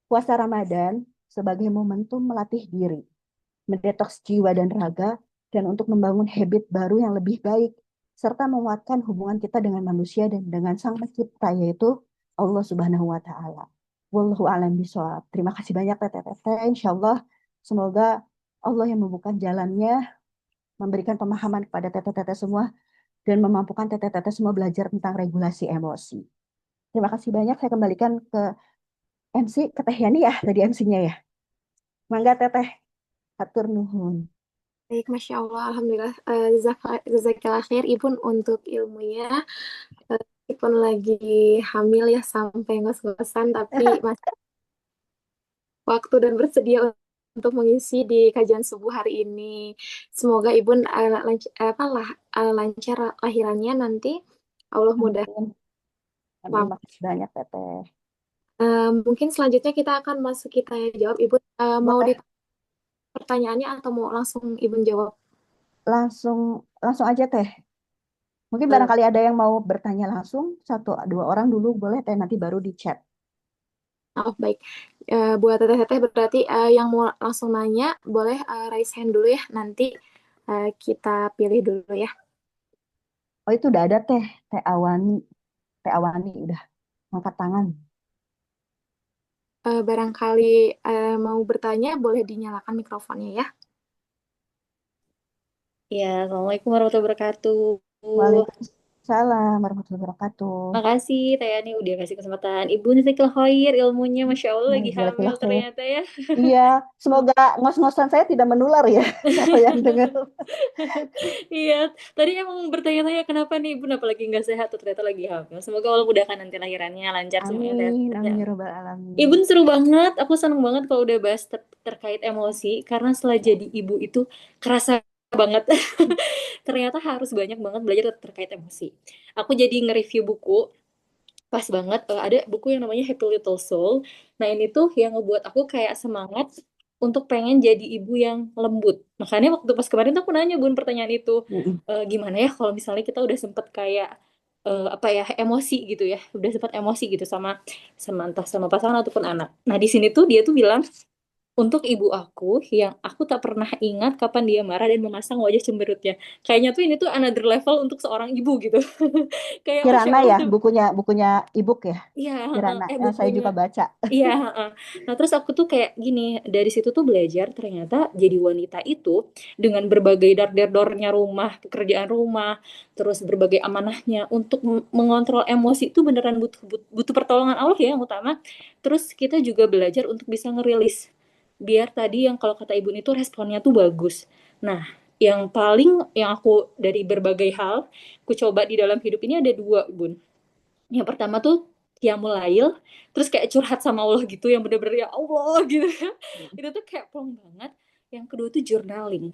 Puasa Ramadan sebagai momentum melatih diri, mendetoks jiwa dan raga, dan untuk membangun habit baru yang lebih baik, serta menguatkan hubungan kita dengan manusia dan dengan Sang Pencipta, yaitu Allah Subhanahu wa Ta'ala. Wallahu a'lam bishawab. Terima kasih banyak Teteh. Insya Allah semoga Allah yang membuka jalannya, memberikan pemahaman kepada teteh-teteh semua, dan memampukan teteh-teteh semua belajar tentang regulasi emosi. Terima kasih banyak. Saya kembalikan ke MC, ke Teh Yani ya, tadi MC-nya ya. Mangga Teteh, atur nuhun. Baik, Masya Allah, Alhamdulillah. Jazakallah khair, Ibu, untuk ilmunya. Meskipun lagi hamil ya, sampai ngos-ngosan, tapi masih waktu dan bersedia untuk mengisi di kajian subuh hari ini. Semoga Ibu lancar lahirannya nanti. Allah mudah. Amin. Amin. Makasih banyak Teteh. Mungkin selanjutnya kita akan masuk kita jawab. Ibu mau Boleh. pertanyaannya atau mau langsung Ibu jawab? Langsung aja Teh. Mungkin barangkali ada yang mau bertanya langsung, 1-2 orang dulu boleh Teh, nanti baru di chat. Oh, baik. Buat teteh-teteh berarti yang mau langsung nanya, boleh raise hand dulu ya. Nanti kita pilih dulu ya. Oh itu udah ada Teh Awani. Teh Awani udah angkat tangan. Barangkali mau bertanya, boleh dinyalakan mikrofonnya ya. Ya, Assalamualaikum warahmatullahi wabarakatuh. Waalaikumsalam warahmatullahi wabarakatuh. Makasih Teh Yani udah kasih kesempatan. Ibu Nizikil Khair, ilmunya Masya Allah lagi hamil Jazakallah khair. ternyata ya. Iya, semoga ngos-ngosan saya tidak menular ya, siapa yang dengar. Iya, tadi emang bertanya-tanya kenapa nih Ibu apalagi nggak sehat tuh ternyata lagi hamil. Semoga Allah mudahkan nanti lahirannya lancar semuanya sehat. Amin, Ya. amin ya rabbal alamin. Ibu seru banget, aku seneng banget kalau udah bahas terkait emosi karena setelah jadi ibu itu kerasa banget. Ternyata harus banyak banget belajar terkait emosi. Aku jadi nge-review buku pas banget ada buku yang namanya Happy Little Soul. Nah ini tuh yang ngebuat aku kayak semangat untuk pengen jadi ibu yang lembut. Makanya waktu pas kemarin tuh aku nanya Bun pertanyaan itu, Mm-mm. Gimana ya kalau misalnya kita udah sempet kayak apa ya emosi gitu ya, udah sempet emosi gitu sama sama entah sama pasangan ataupun anak. Nah di sini tuh dia tuh bilang untuk ibu aku yang aku tak pernah ingat kapan dia marah dan memasang wajah cemberutnya. Kayaknya tuh ini tuh another level untuk seorang ibu gitu. Kayak Masya Kirana Allah ya, tuh. bukunya ebook ya, Iya, Kirana. Saya bukunya. juga baca. Iya, heeh. Nah, terus aku tuh kayak gini, dari situ tuh belajar ternyata jadi wanita itu dengan berbagai dar-dar-dornya rumah, pekerjaan rumah, terus berbagai amanahnya untuk mengontrol emosi itu beneran butuh butuh pertolongan Allah ya yang utama. Terus kita juga belajar untuk bisa ngerilis biar tadi yang kalau kata ibu itu responnya tuh bagus. Nah, yang paling yang aku dari berbagai hal aku coba di dalam hidup ini ada dua, Bun. Yang pertama tuh Qiyamul Lail, terus kayak curhat sama Allah gitu yang bener-bener ya Allah gitu ya. Itu tuh kayak plong banget. Yang kedua tuh journaling.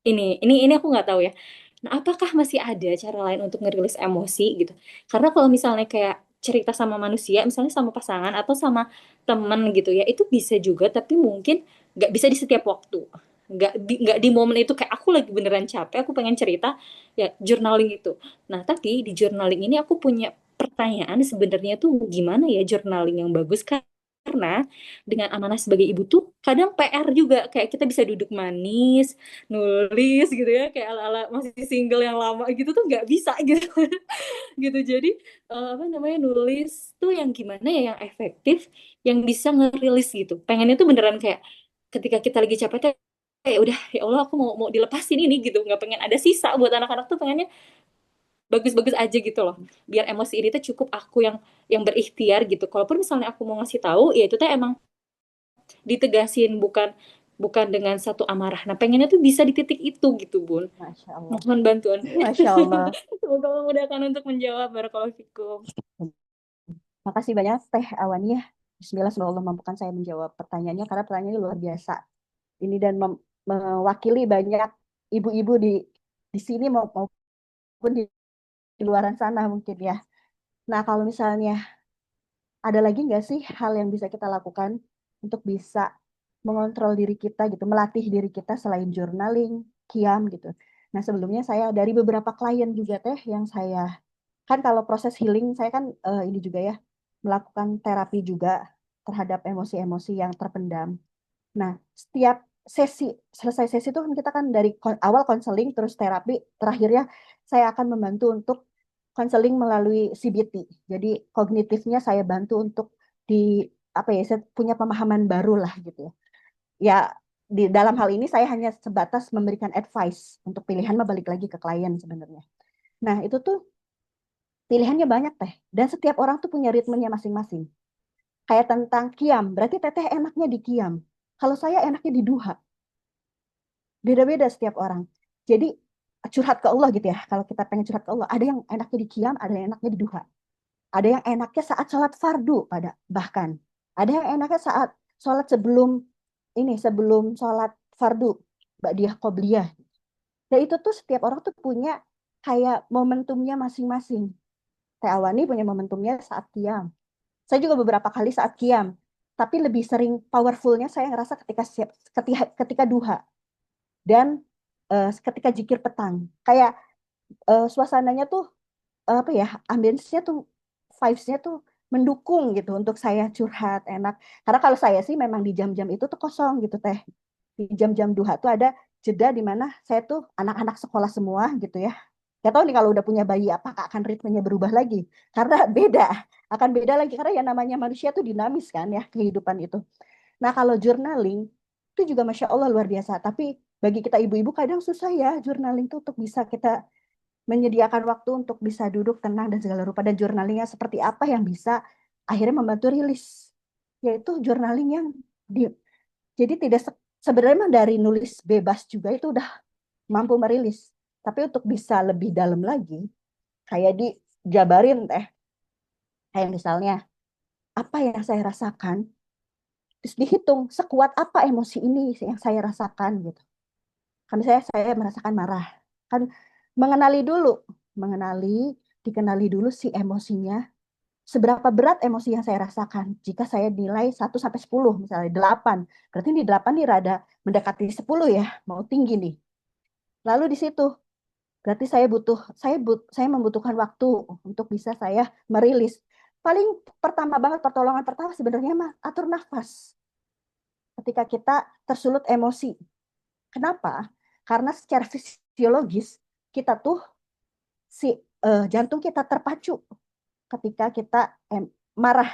Ini aku nggak tahu ya. Nah, apakah masih ada cara lain untuk ngerilis emosi gitu? Karena kalau misalnya kayak cerita sama manusia, misalnya sama pasangan atau sama temen gitu ya, itu bisa juga, tapi mungkin nggak bisa di setiap waktu. Nggak di momen itu kayak aku lagi beneran capek, aku pengen cerita, ya journaling itu. Nah, tapi di journaling ini aku punya pertanyaan sebenarnya tuh gimana ya journaling yang bagus kan? Karena dengan amanah sebagai ibu tuh kadang PR juga kayak kita bisa duduk manis nulis gitu ya kayak ala-ala masih single yang lama gitu tuh nggak bisa gitu gitu jadi apa namanya nulis tuh yang gimana ya yang efektif yang bisa ngerilis gitu pengennya tuh beneran kayak ketika kita lagi capek tuh kayak udah ya Allah aku mau mau dilepasin ini gitu nggak pengen ada sisa buat anak-anak tuh pengennya bagus-bagus aja gitu loh biar emosi ini tuh cukup aku yang berikhtiar gitu kalaupun misalnya aku mau ngasih tahu ya itu tuh emang ditegasin bukan bukan dengan satu amarah. Nah, pengennya tuh bisa di titik itu gitu, Bun. Masya Allah. Mohon bantuan. Masya Allah. Semoga memudahkan untuk menjawab. Barakallahu fikum. Makasih banyak Teh Awani ya. Bismillah, semoga Allah mampukan saya menjawab pertanyaannya karena pertanyaannya luar biasa. Ini dan mewakili banyak ibu-ibu di sini maupun di luaran sana mungkin ya. Nah, kalau misalnya ada lagi nggak sih hal yang bisa kita lakukan untuk bisa mengontrol diri kita gitu, melatih diri kita selain journaling, qiyam gitu. Nah, sebelumnya saya dari beberapa klien juga Teh yang saya kan kalau proses healing saya kan ini juga ya melakukan terapi juga terhadap emosi-emosi yang terpendam. Nah, setiap sesi selesai sesi itu kan kita kan dari awal konseling terus terapi, terakhirnya saya akan membantu untuk konseling melalui CBT. Jadi kognitifnya saya bantu untuk di apa ya, saya punya pemahaman baru lah gitu ya. Ya di dalam hal ini saya hanya sebatas memberikan advice untuk pilihan mah balik lagi ke klien sebenarnya. Nah, itu tuh pilihannya banyak Teh. Dan setiap orang tuh punya ritmenya masing-masing. Kayak tentang kiam, berarti Teteh enaknya di kiam. Kalau saya enaknya di duha. Beda-beda setiap orang. Jadi curhat ke Allah gitu ya. Kalau kita pengen curhat ke Allah, ada yang enaknya di kiam, ada yang enaknya di duha. Ada yang enaknya saat sholat fardu pada bahkan. Ada yang enaknya saat sholat sebelum sholat fardu, ba'diyah qobliyah. Dan itu tuh setiap orang tuh punya kayak momentumnya masing-masing. Teh Awani punya momentumnya saat qiyam. Saya juga beberapa kali saat qiyam, tapi lebih sering powerfulnya saya ngerasa ketika duha dan ketika zikir petang. Kayak suasananya tuh apa ya, ambience-nya tuh vibes-nya tuh mendukung gitu untuk saya curhat enak. Karena kalau saya sih memang di jam-jam itu tuh kosong gitu Teh. Di jam-jam duha tuh ada jeda di mana saya tuh anak-anak sekolah semua gitu ya. Gak tahu nih kalau udah punya bayi apakah akan ritmenya berubah lagi? Karena beda, akan beda lagi karena yang namanya manusia tuh dinamis kan ya kehidupan itu. Nah kalau journaling itu juga masya Allah luar biasa. Tapi bagi kita ibu-ibu kadang susah ya journaling tuh untuk bisa kita menyediakan waktu untuk bisa duduk tenang dan segala rupa. Dan journalingnya seperti apa yang bisa akhirnya membantu rilis, yaitu journaling yang di, jadi tidak sebenarnya dari nulis bebas juga itu udah mampu merilis. Tapi untuk bisa lebih dalam lagi, kayak dijabarin teh, kayak misalnya apa yang saya rasakan, terus dihitung sekuat apa emosi ini yang saya rasakan gitu. Kan saya merasakan marah, kan dikenali dulu si emosinya, seberapa berat emosi yang saya rasakan. Jika saya nilai 1 sampai 10, misalnya 8, berarti di 8 nih rada mendekati 10 ya, mau tinggi nih. Lalu di situ berarti saya membutuhkan waktu untuk bisa saya merilis. Paling pertama banget, pertolongan pertama sebenarnya mah atur nafas. Ketika kita tersulut emosi. Kenapa? Karena secara fisiologis kita tuh jantung kita terpacu ketika kita marah.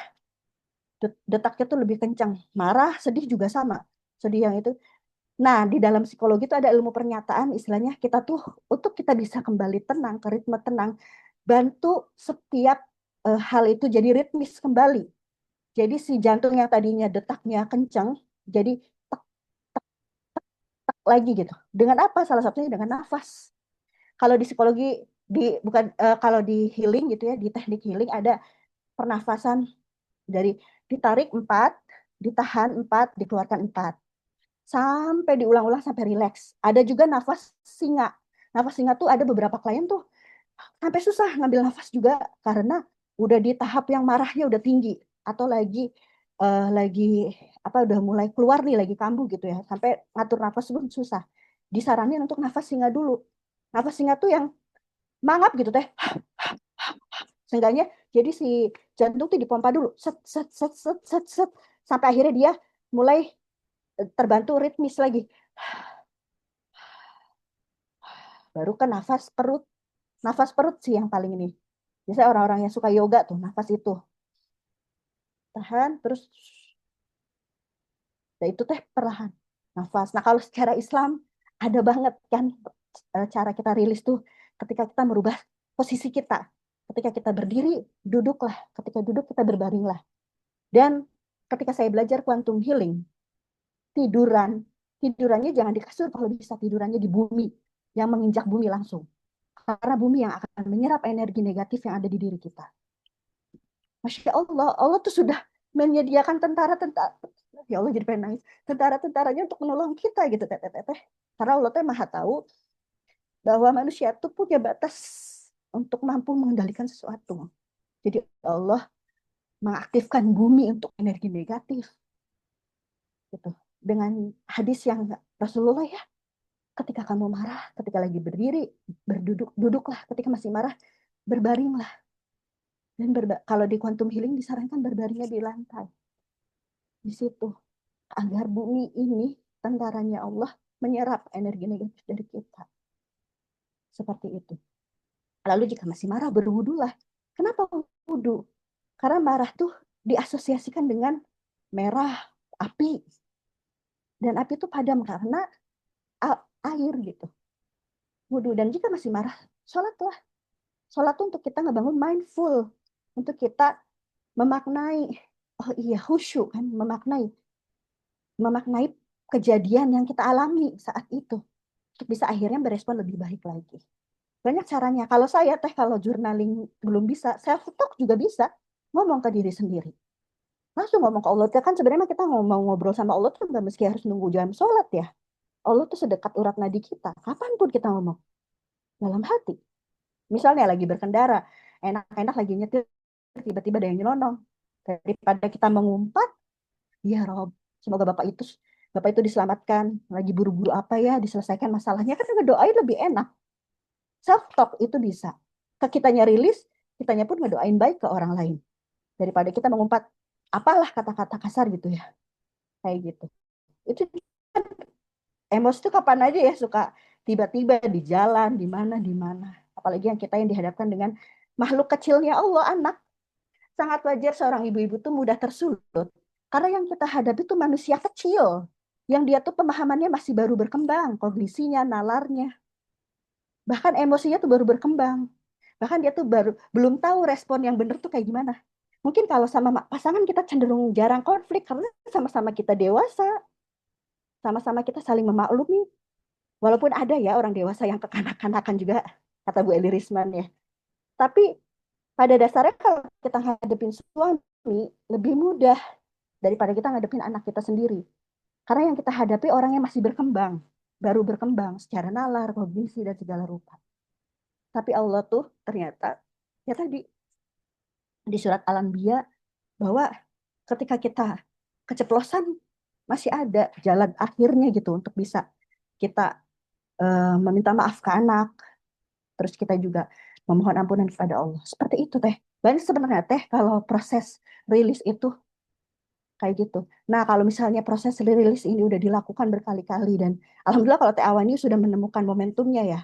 Detaknya tuh lebih kencang. Marah, sedih juga sama. Sedih yang itu. Nah, di dalam psikologi itu ada ilmu pernyataan, istilahnya kita tuh untuk kita bisa kembali tenang, ke ritme tenang, bantu setiap hal itu jadi ritmis kembali. Jadi si jantung yang tadinya detaknya kencang, jadi tek tek lagi gitu. Dengan apa? Salah satunya dengan nafas. Kalau di psikologi kalau di healing gitu ya, di teknik healing ada pernafasan dari ditarik 4, ditahan 4, dikeluarkan 4. Sampai diulang-ulang sampai rileks. Ada juga nafas singa. Nafas singa tuh ada beberapa klien tuh sampai susah ngambil nafas juga karena udah di tahap yang marahnya udah tinggi atau lagi apa udah mulai keluar nih lagi kambuh gitu ya. Sampai ngatur nafas pun susah. Disaranin untuk nafas singa dulu. Nafas singa tuh yang mangap gitu teh. Seenggaknya jadi si jantung tuh dipompa dulu. Set set set set set set sampai akhirnya dia mulai terbantu ritmis lagi. Baru ke nafas perut. Nafas perut sih yang paling ini. Biasanya orang-orang yang suka yoga tuh, nafas itu. Tahan, terus. Nah itu teh perlahan. Nafas. Nah kalau secara Islam, ada banget kan cara kita rilis tuh. Ketika kita merubah posisi kita. Ketika kita berdiri, duduklah. Ketika duduk, kita berbaringlah. Dan ketika saya belajar quantum healing, tidurannya jangan di kasur, kalau bisa tidurannya di bumi. Yang menginjak bumi langsung. Karena bumi yang akan menyerap energi negatif yang ada di diri kita. Masya Allah, Allah tuh sudah menyediakan tentara-tentara. Ya Allah jadi pengen nangis. Tentara-tentaranya untuk menolong kita gitu, teteh. Karena Allah tuh maha tahu bahwa manusia tuh punya batas untuk mampu mengendalikan sesuatu. Jadi Allah mengaktifkan bumi untuk energi negatif. Gitu. Dengan hadis yang Rasulullah ya, ketika kamu marah, ketika lagi berdiri, duduklah. Ketika masih marah, berbaringlah. Dan kalau di quantum healing disarankan berbaringnya di lantai. Di situ. Agar bumi ini, tentaranya Allah, menyerap energi negatif dari kita. Seperti itu. Lalu jika masih marah, berwudulah. Kenapa wudu? Karena marah tuh diasosiasikan dengan merah, api. Dan api itu padam karena air gitu. Wudu. Dan jika masih marah, sholatlah. Sholat tuh untuk kita ngebangun mindful. Untuk kita memaknai, oh iya khusyuk kan, memaknai kejadian yang kita alami saat itu untuk bisa akhirnya berespon lebih baik lagi. Banyak caranya. Kalau saya kalau journaling belum bisa, self talk juga bisa. Ngomong ke diri sendiri. Langsung ngomong ke Allah. Kan sebenarnya kita mau ngobrol sama Allah tuh nggak mesti harus nunggu jam sholat ya. Allah tuh sedekat urat nadi kita. Kapanpun kita ngomong. Dalam hati. Misalnya lagi berkendara, enak-enak lagi nyetir, tiba-tiba ada yang nyelonong. Daripada kita mengumpat, ya Rob, semoga Bapak itu diselamatkan. Lagi buru-buru apa ya, diselesaikan masalahnya. Kan ngedoain lebih enak. Self-talk itu bisa. Kitanya rilis, kitanya pun ngedoain baik ke orang lain. Daripada kita mengumpat, apalah kata-kata kasar gitu ya. Kayak gitu. Itu emosi itu kapan aja ya, suka tiba-tiba di jalan, di mana. apalagi yang kita yang dihadapkan dengan makhluk kecilnya Allah, anak. Sangat wajar seorang ibu-ibu tuh mudah tersulut. Karena yang kita hadapi itu manusia kecil. Yang dia tuh pemahamannya masih baru berkembang. Kognisinya, nalarnya. Bahkan emosinya tuh baru berkembang. Bahkan dia tuh belum tahu respon yang benar tuh kayak gimana. Mungkin kalau sama pasangan kita cenderung jarang konflik. Karena sama-sama kita dewasa. Sama-sama kita saling memaklumi. Walaupun ada ya orang dewasa yang kekanak-kanakan juga. Kata Bu Eli Risman ya. Tapi pada dasarnya kalau kita ngadepin suami lebih mudah daripada kita ngadepin anak kita sendiri. Karena yang kita hadapi orang yang masih berkembang, baru berkembang secara nalar, kognisi dan segala rupa. Tapi Allah tuh ternyata ya tadi di surat Al-Anbiya bahwa ketika kita keceplosan masih ada jalan akhirnya gitu untuk bisa kita meminta maaf ke anak, terus kita juga memohon ampunan kepada Allah. Seperti itu teh. Banyak sebenarnya teh kalau proses rilis itu kayak gitu. Nah kalau misalnya proses rilis ini udah dilakukan berkali-kali dan alhamdulillah kalau Teh Awani sudah menemukan momentumnya ya,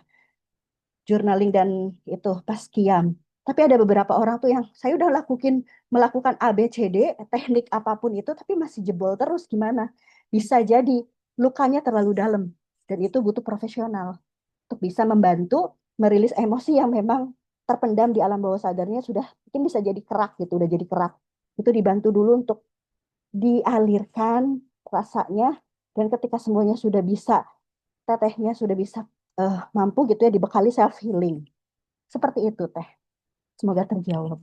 journaling dan itu pas qiyam. Tapi ada beberapa orang tuh yang saya udah melakukan A, B, C, D, teknik apapun itu, tapi masih jebol terus gimana? Bisa jadi lukanya terlalu dalam dan itu butuh profesional untuk bisa membantu merilis emosi yang memang terpendam di alam bawah sadarnya sudah mungkin bisa jadi kerak gitu, udah jadi kerak. Itu dibantu dulu untuk dialirkan rasanya dan ketika semuanya sudah bisa, tetehnya sudah bisa mampu gitu ya dibekali self healing. Seperti itu teh. Semoga terjawab.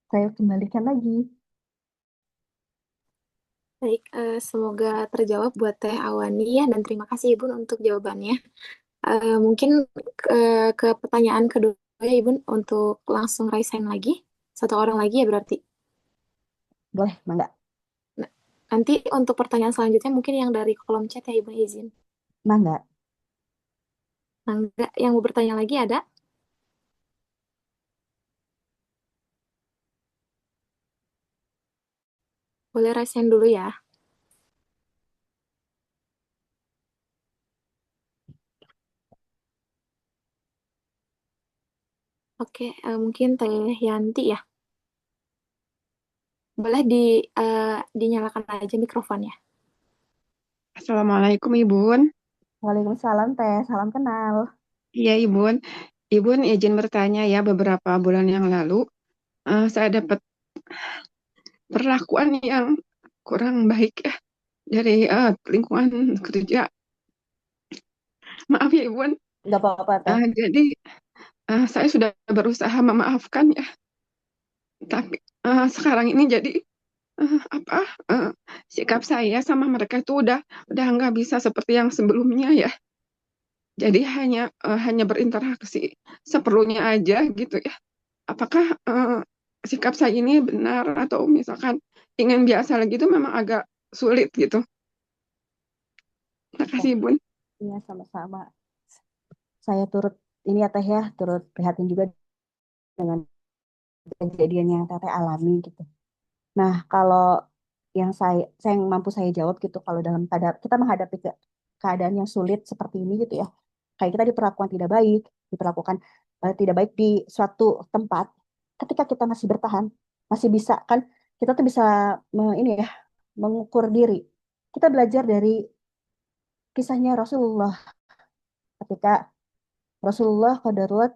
Saya kembalikan lagi. Baik, semoga terjawab buat Teh Awani ya, dan terima kasih Ibu untuk jawabannya. Mungkin ke pertanyaan kedua ya Ibu untuk langsung raise hand lagi. Satu orang lagi ya berarti. Boleh, Mangga? Nah, nanti untuk pertanyaan selanjutnya mungkin yang dari kolom chat ya Ibu izin. Mangga. Enggak, yang mau bertanya lagi ada? Boleh raise hand dulu ya. Oke, mungkin Teh Yanti ya. Boleh dinyalakan aja mikrofonnya. Assalamualaikum Ibun. Waalaikumsalam Teh, salam kenal. Iya Ibun. Ibun izin bertanya ya, beberapa bulan yang lalu saya dapat perlakuan yang kurang baik ya dari lingkungan kerja. Maaf ya Ibun. Nggak apa-apa Teh. Jadi saya sudah berusaha memaafkan ya, tapi sekarang ini jadi apa sikap saya sama mereka itu udah nggak bisa seperti yang sebelumnya ya. Jadi hanya berinteraksi seperlunya aja gitu ya. Apakah sikap saya ini benar atau misalkan ingin biasa lagi itu memang agak sulit gitu. Terima kasih Bun. Iya, sama-sama. Saya turut ini ya Teh ya, turut prihatin juga dengan kejadian yang Teteh alami gitu. Nah, kalau yang yang mampu saya jawab gitu, kalau dalam keadaan kita menghadapi keadaan yang sulit seperti ini gitu ya, kayak kita diperlakukan tidak baik, diperlakukan tidak baik di suatu tempat, ketika kita masih bertahan, masih bisa kan, kita tuh bisa ini ya, mengukur diri. Kita belajar dari kisahnya Rasulullah ketika Rasulullah qadarullah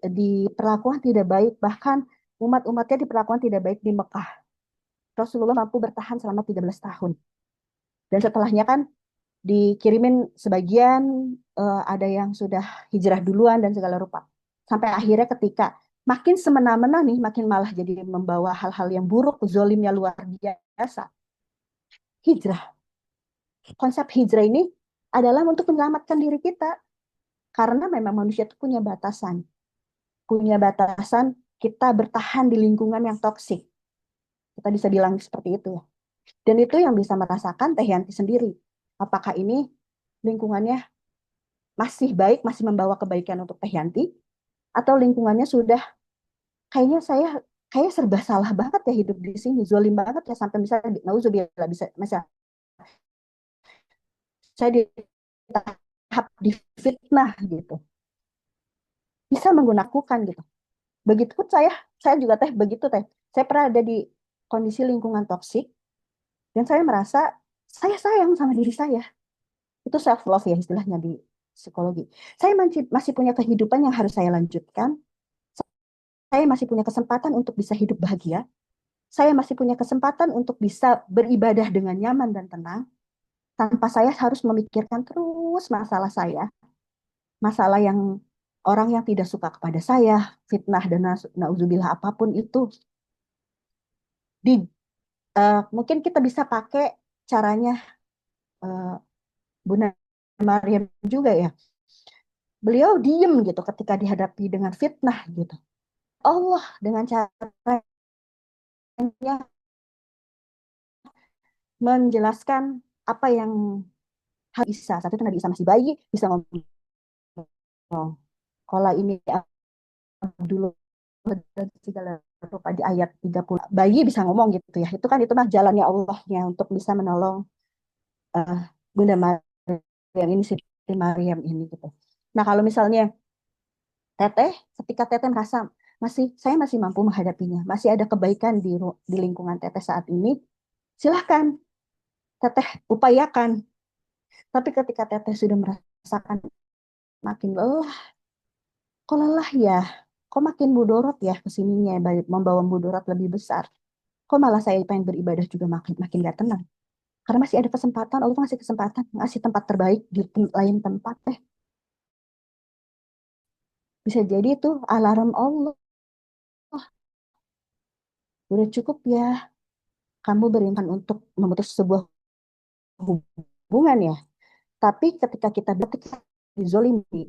diperlakukan tidak baik, bahkan umat-umatnya diperlakukan tidak baik di Mekah. Rasulullah mampu bertahan selama 13 tahun. Dan setelahnya kan dikirimin sebagian, ada yang sudah hijrah duluan dan segala rupa. Sampai akhirnya ketika makin semena-mena nih, makin malah jadi membawa hal-hal yang buruk, zolimnya luar biasa. Hijrah. Konsep hijrah ini adalah untuk menyelamatkan diri kita. Karena memang manusia itu punya batasan. Punya batasan kita bertahan di lingkungan yang toksik. Kita bisa bilang seperti itu ya. Dan itu yang bisa merasakan Teh Yanti sendiri. Apakah ini lingkungannya masih baik, masih membawa kebaikan untuk Teh Yanti, atau lingkungannya sudah kayaknya kayak serba salah banget ya hidup di sini, zolim banget ya sampai misalnya nauzubillah bisa saya tahap difitnah gitu. Bisa menggunakan gitu. Begitupun saya juga begitu Saya pernah ada di kondisi lingkungan toksik dan saya merasa saya sayang sama diri saya. Itu self love ya istilahnya di psikologi. Saya masih punya kehidupan yang harus saya lanjutkan. Saya masih punya kesempatan untuk bisa hidup bahagia. Saya masih punya kesempatan untuk bisa beribadah dengan nyaman dan tenang tanpa saya harus memikirkan terus masalah saya, masalah yang orang yang tidak suka kepada saya, fitnah dan nauzubillah apapun itu. Mungkin kita bisa pakai caranya Bunda Maryam juga ya. Beliau diem gitu ketika dihadapi dengan fitnah gitu. Allah dengan caranya menjelaskan apa yang bisa. Saat itu Nabi Isa masih bayi, bisa ngomong. Kalau ini Abdullah dan segala rupa di ayat 30. Bayi bisa ngomong gitu ya. Itu mah jalannya Allahnya untuk bisa menolong Bunda Maryam ini, Siti Maryam ini gitu. Nah, kalau misalnya ketika Teteh merasa saya masih mampu menghadapinya, masih ada kebaikan di lingkungan Teteh saat ini, silahkan Teteh upayakan. Tapi ketika Teteh sudah merasakan makin lelah, kok lelah ya, kok makin mudorot ya kesininya, membawa mudorot lebih besar. Kok malah saya pengen beribadah juga makin gak tenang. Karena masih ada kesempatan, Allah ngasih kesempatan, ngasih tempat terbaik di lain tempat Bisa jadi itu alarm Allah. Udah cukup ya, kamu beriman untuk memutus sebuah hubungan ya. Tapi ketika kita dizolimi,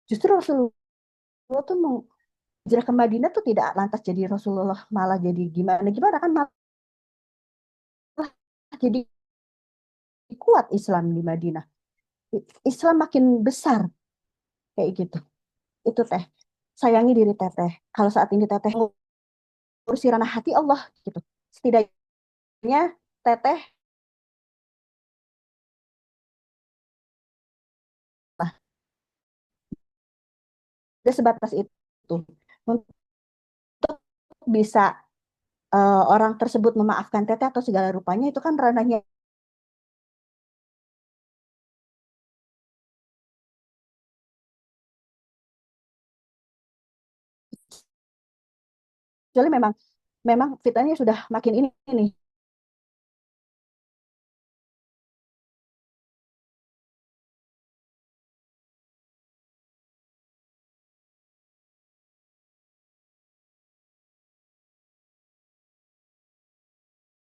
justru Rasulullah tuh mau hijrah ke Madinah tuh tidak lantas jadi Rasulullah malah jadi gimana kan, malah jadi kuat Islam di Madinah. Islam makin besar kayak gitu. Itu sayangi diri Teteh. Kalau saat ini Teteh ngurusi ranah hati Allah gitu. Setidaknya Teteh udah sebatas itu untuk bisa orang tersebut memaafkan Teteh atau segala rupanya, itu kan ranahnya. Kecuali memang fitnahnya sudah makin ini nih.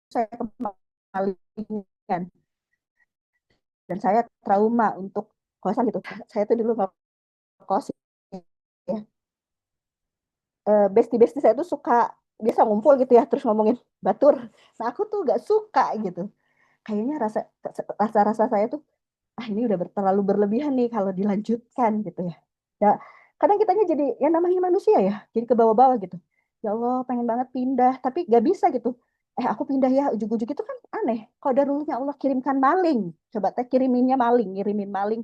Saya kembalikan dan saya trauma untuk kosan gitu. Saya tuh dulu nggak kos ya. Bestie-bestie saya tuh suka biasa ngumpul gitu ya, terus ngomongin batur. Nah, aku tuh gak suka gitu. Kayaknya rasa saya tuh ini udah terlalu berlebihan nih kalau dilanjutkan gitu ya. Ya, kadang kitanya jadi yang namanya manusia ya, jadi ke bawah-bawah gitu. Ya Allah, pengen banget pindah, tapi gak bisa gitu. Aku pindah ya, ujung-ujung itu kan aneh. Kalau daruratnya Allah kirimkan maling, coba ngirimin maling,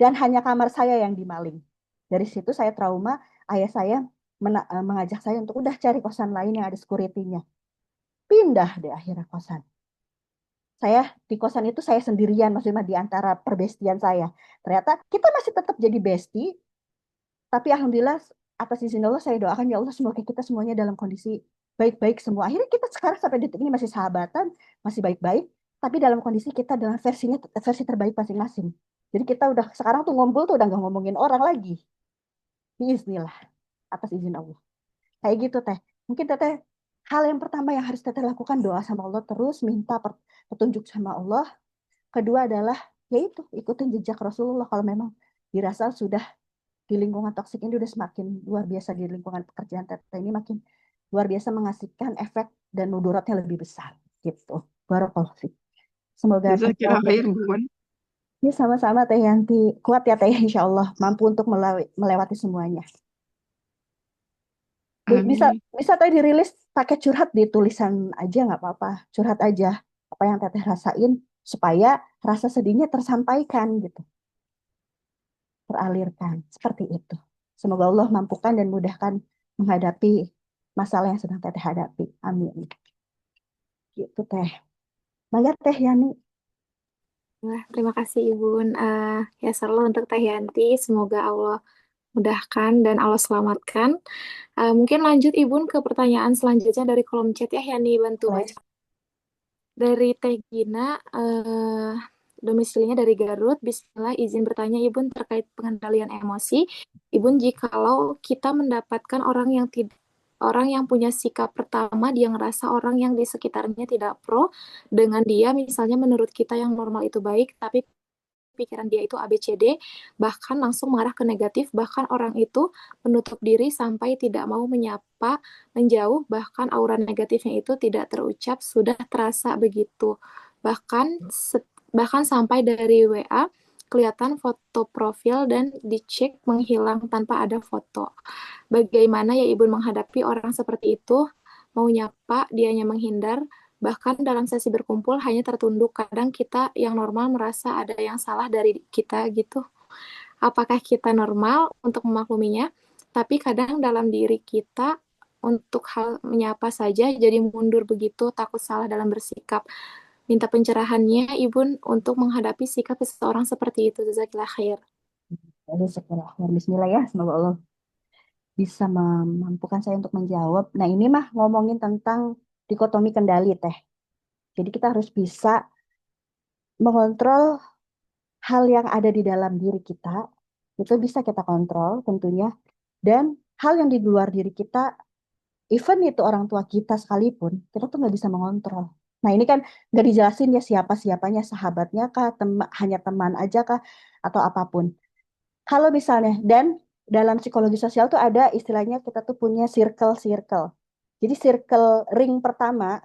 dan hanya kamar saya yang dimaling. Dari situ saya trauma, ayah saya mengajak saya untuk udah cari kosan lain yang ada security-nya. Pindah deh akhirnya kosan. Saya di kosan itu saya sendirian, maksudnya di antara perbestian saya. Ternyata kita masih tetap jadi bestie, tapi alhamdulillah atas izin Allah saya doakan ya Allah semoga kita semuanya dalam kondisi baik-baik semua. Akhirnya kita sekarang sampai detik ini masih sahabatan, masih baik-baik, tapi dalam kondisi kita dengan versi terbaik masing-masing. Jadi kita udah sekarang tuh ngumpul tuh udah nggak ngomongin orang lagi. Bismillah, atas izin Allah. Kayak gitu Mungkin hal yang pertama yang harus lakukan doa sama Allah terus, minta petunjuk sama Allah. Kedua adalah yaitu ikutin jejak Rasulullah kalau memang dirasa sudah di lingkungan toksik ini udah semakin luar biasa, di lingkungan pekerjaan Teteh ini makin luar biasa mengasihkan efek dan mudaratnya lebih besar gitu. Barakallahu fiik. Semoga Jazakillah terjawab. khair, Bun. Ya sama-sama Teh Yanti. Kuat ya Teh, insya Allah mampu untuk melewati semuanya. Bisa Amin. bisa Teh dirilis pakai curhat di tulisan aja nggak apa-apa. Curhat aja apa yang Teteh rasain supaya rasa sedihnya tersampaikan gitu, teralirkan. Seperti itu. Semoga Allah mampukan dan mudahkan menghadapi masalah yang sedang Teteh hadapi. Amin. Gitu Teh. Mangga Teh Yani. Wah, terima kasih Ibu. Ya selalu untuk Teh Yanti, semoga Allah mudahkan dan Allah selamatkan. Mungkin lanjut Ibu ke pertanyaan selanjutnya dari kolom chat ya, Yani bantu Boleh. baca. Dari Teh Gina, domisilinya dari Garut. Bismillah, izin bertanya Ibu terkait pengendalian emosi. Ibu, jikalau kita mendapatkan orang yang punya sikap pertama, dia ngerasa orang yang di sekitarnya tidak pro dengan dia, misalnya menurut kita yang normal itu baik, tapi pikiran dia itu ABCD, bahkan langsung mengarah ke negatif, bahkan orang itu menutup diri sampai tidak mau menyapa, menjauh, bahkan aura negatifnya itu tidak terucap, sudah terasa begitu. Bahkan sampai dari WA, kelihatan foto profil dan dicek menghilang tanpa ada foto. Bagaimana ya Ibu menghadapi orang seperti itu? Mau nyapa, dianya menghindar, bahkan dalam sesi berkumpul hanya tertunduk. Kadang kita yang normal merasa ada yang salah dari kita gitu. Apakah kita normal untuk memakluminya? Tapi kadang dalam diri kita untuk hal menyapa saja jadi mundur begitu, takut salah dalam bersikap. Minta pencerahannya Ibu untuk menghadapi sikap seseorang seperti itu. Jazakallah khair. Lalu sekarang Bismillah ya. Semoga Allah bisa memampukan saya untuk menjawab. Nah ini mah ngomongin tentang dikotomi kendali Teh. Jadi kita harus bisa mengontrol hal yang ada di dalam diri kita. Itu bisa kita kontrol tentunya. Dan hal yang di luar diri kita, even itu orang tua kita sekalipun, kita tuh nggak bisa mengontrol. Nah ini kan nggak dijelasin ya siapa-siapanya, sahabatnya kah, hanya teman aja kah, atau apapun. Kalau misalnya, dan dalam psikologi sosial tuh ada istilahnya kita tuh punya circle-circle. Jadi ring pertama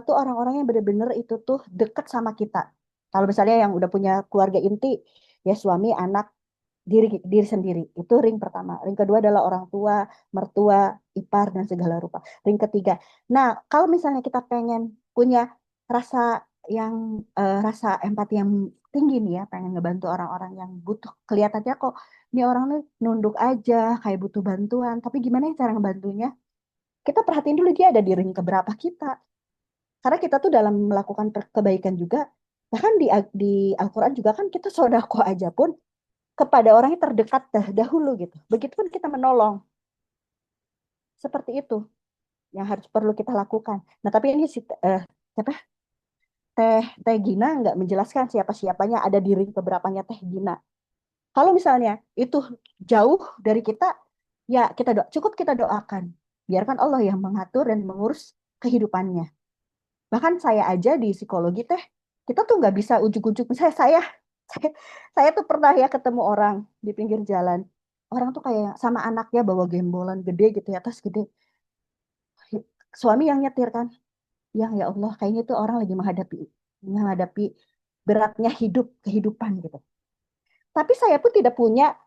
tuh orang-orang yang bener-bener itu tuh deket sama kita. Kalau misalnya yang udah punya keluarga inti, ya suami, anak, diri diri sendiri. Itu ring pertama. Ring kedua adalah orang tua, mertua, ipar, dan segala rupa. Ring ketiga. Nah, kalau misalnya kita pengen punya rasa rasa empati yang tinggi nih ya, pengen ngebantu orang-orang yang butuh, kelihatannya kok ini orang nih nunduk aja, kayak butuh bantuan. Tapi gimana ya cara ngebantunya? Kita perhatiin dulu dia ada di ring keberapa kita. Karena kita tuh dalam melakukan kebaikan juga, bahkan di Al-Quran juga kan kita sodako aja pun kepada orang yang terdekat dahulu gitu. Begitupun kita menolong. Seperti itu yang harus perlu kita lakukan. Nah, tapi ini siapa? Teh Gina nggak menjelaskan siapa-siapanya ada di ring keberapanya Teh Gina. Kalau misalnya itu jauh dari kita, ya cukup kita doakan. Biarkan Allah yang mengatur dan mengurus kehidupannya. Bahkan saya aja di psikologi Teh, kita tuh nggak bisa ujuk-ujuk. Misalnya saya, saya tuh pernah ya ketemu orang di pinggir jalan. Orang tuh kayak sama anaknya bawa gembolan gede gitu ya, tas gede. Suami yang nyetir kan. Ya Allah, kayaknya itu orang lagi menghadapi beratnya kehidupan gitu. Tapi saya pun tidak punya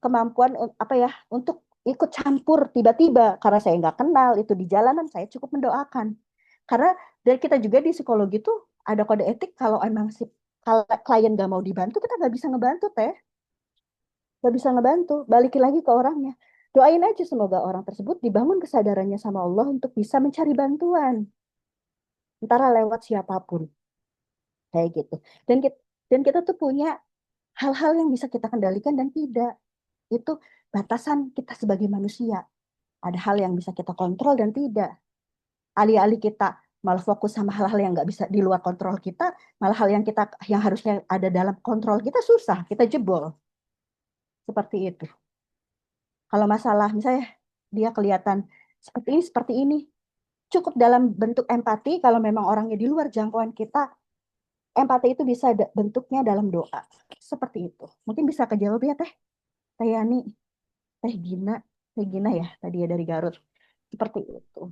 kemampuan apa ya untuk ikut campur tiba-tiba karena saya nggak kenal itu di jalanan, saya cukup mendoakan. Karena dari kita juga di psikologi tuh ada kode etik kalau emang si kalau klien nggak mau dibantu kita nggak bisa ngebantu Teh, nggak bisa ngebantu. Balikin lagi ke orangnya. Doain aja semoga orang tersebut dibangun kesadarannya sama Allah untuk bisa mencari bantuan. Antara lewat siapapun kayak gitu. Dan kita tuh punya hal-hal yang bisa kita kendalikan dan tidak. Itu batasan kita sebagai manusia. Ada hal yang bisa kita kontrol dan tidak. Alih-alih kita malah fokus sama hal-hal yang nggak bisa di luar kontrol kita, malah hal yang harusnya ada dalam kontrol kita susah, kita jebol. Seperti itu. Kalau masalah misalnya dia kelihatan seperti ini, cukup dalam bentuk empati kalau memang orangnya di luar jangkauan kita, empati itu bisa bentuknya dalam doa. Seperti itu. Mungkin bisa kejawab ya Teh Yani, Teh Gina ya tadi ya dari Garut. Seperti itu.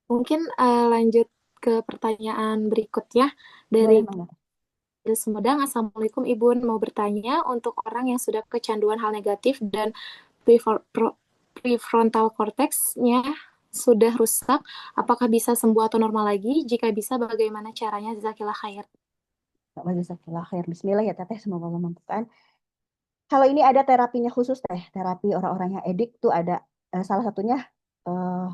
Mungkin lanjut ke pertanyaan berikutnya dari Boleh Mangga. Sumedang. Assalamualaikum Ibu, mau bertanya untuk orang yang sudah kecanduan hal negatif dan prefrontal cortex-nya sudah rusak, apakah bisa sembuh atau normal lagi? Jika bisa, bagaimana caranya? Jazakillah khair. Jazakallah khair. Bismillah ya Teteh, semoga Allah mampukan. Kalau ini ada terapinya khusus Teh, terapi orang-orang yang edik tuh ada salah satunya eh,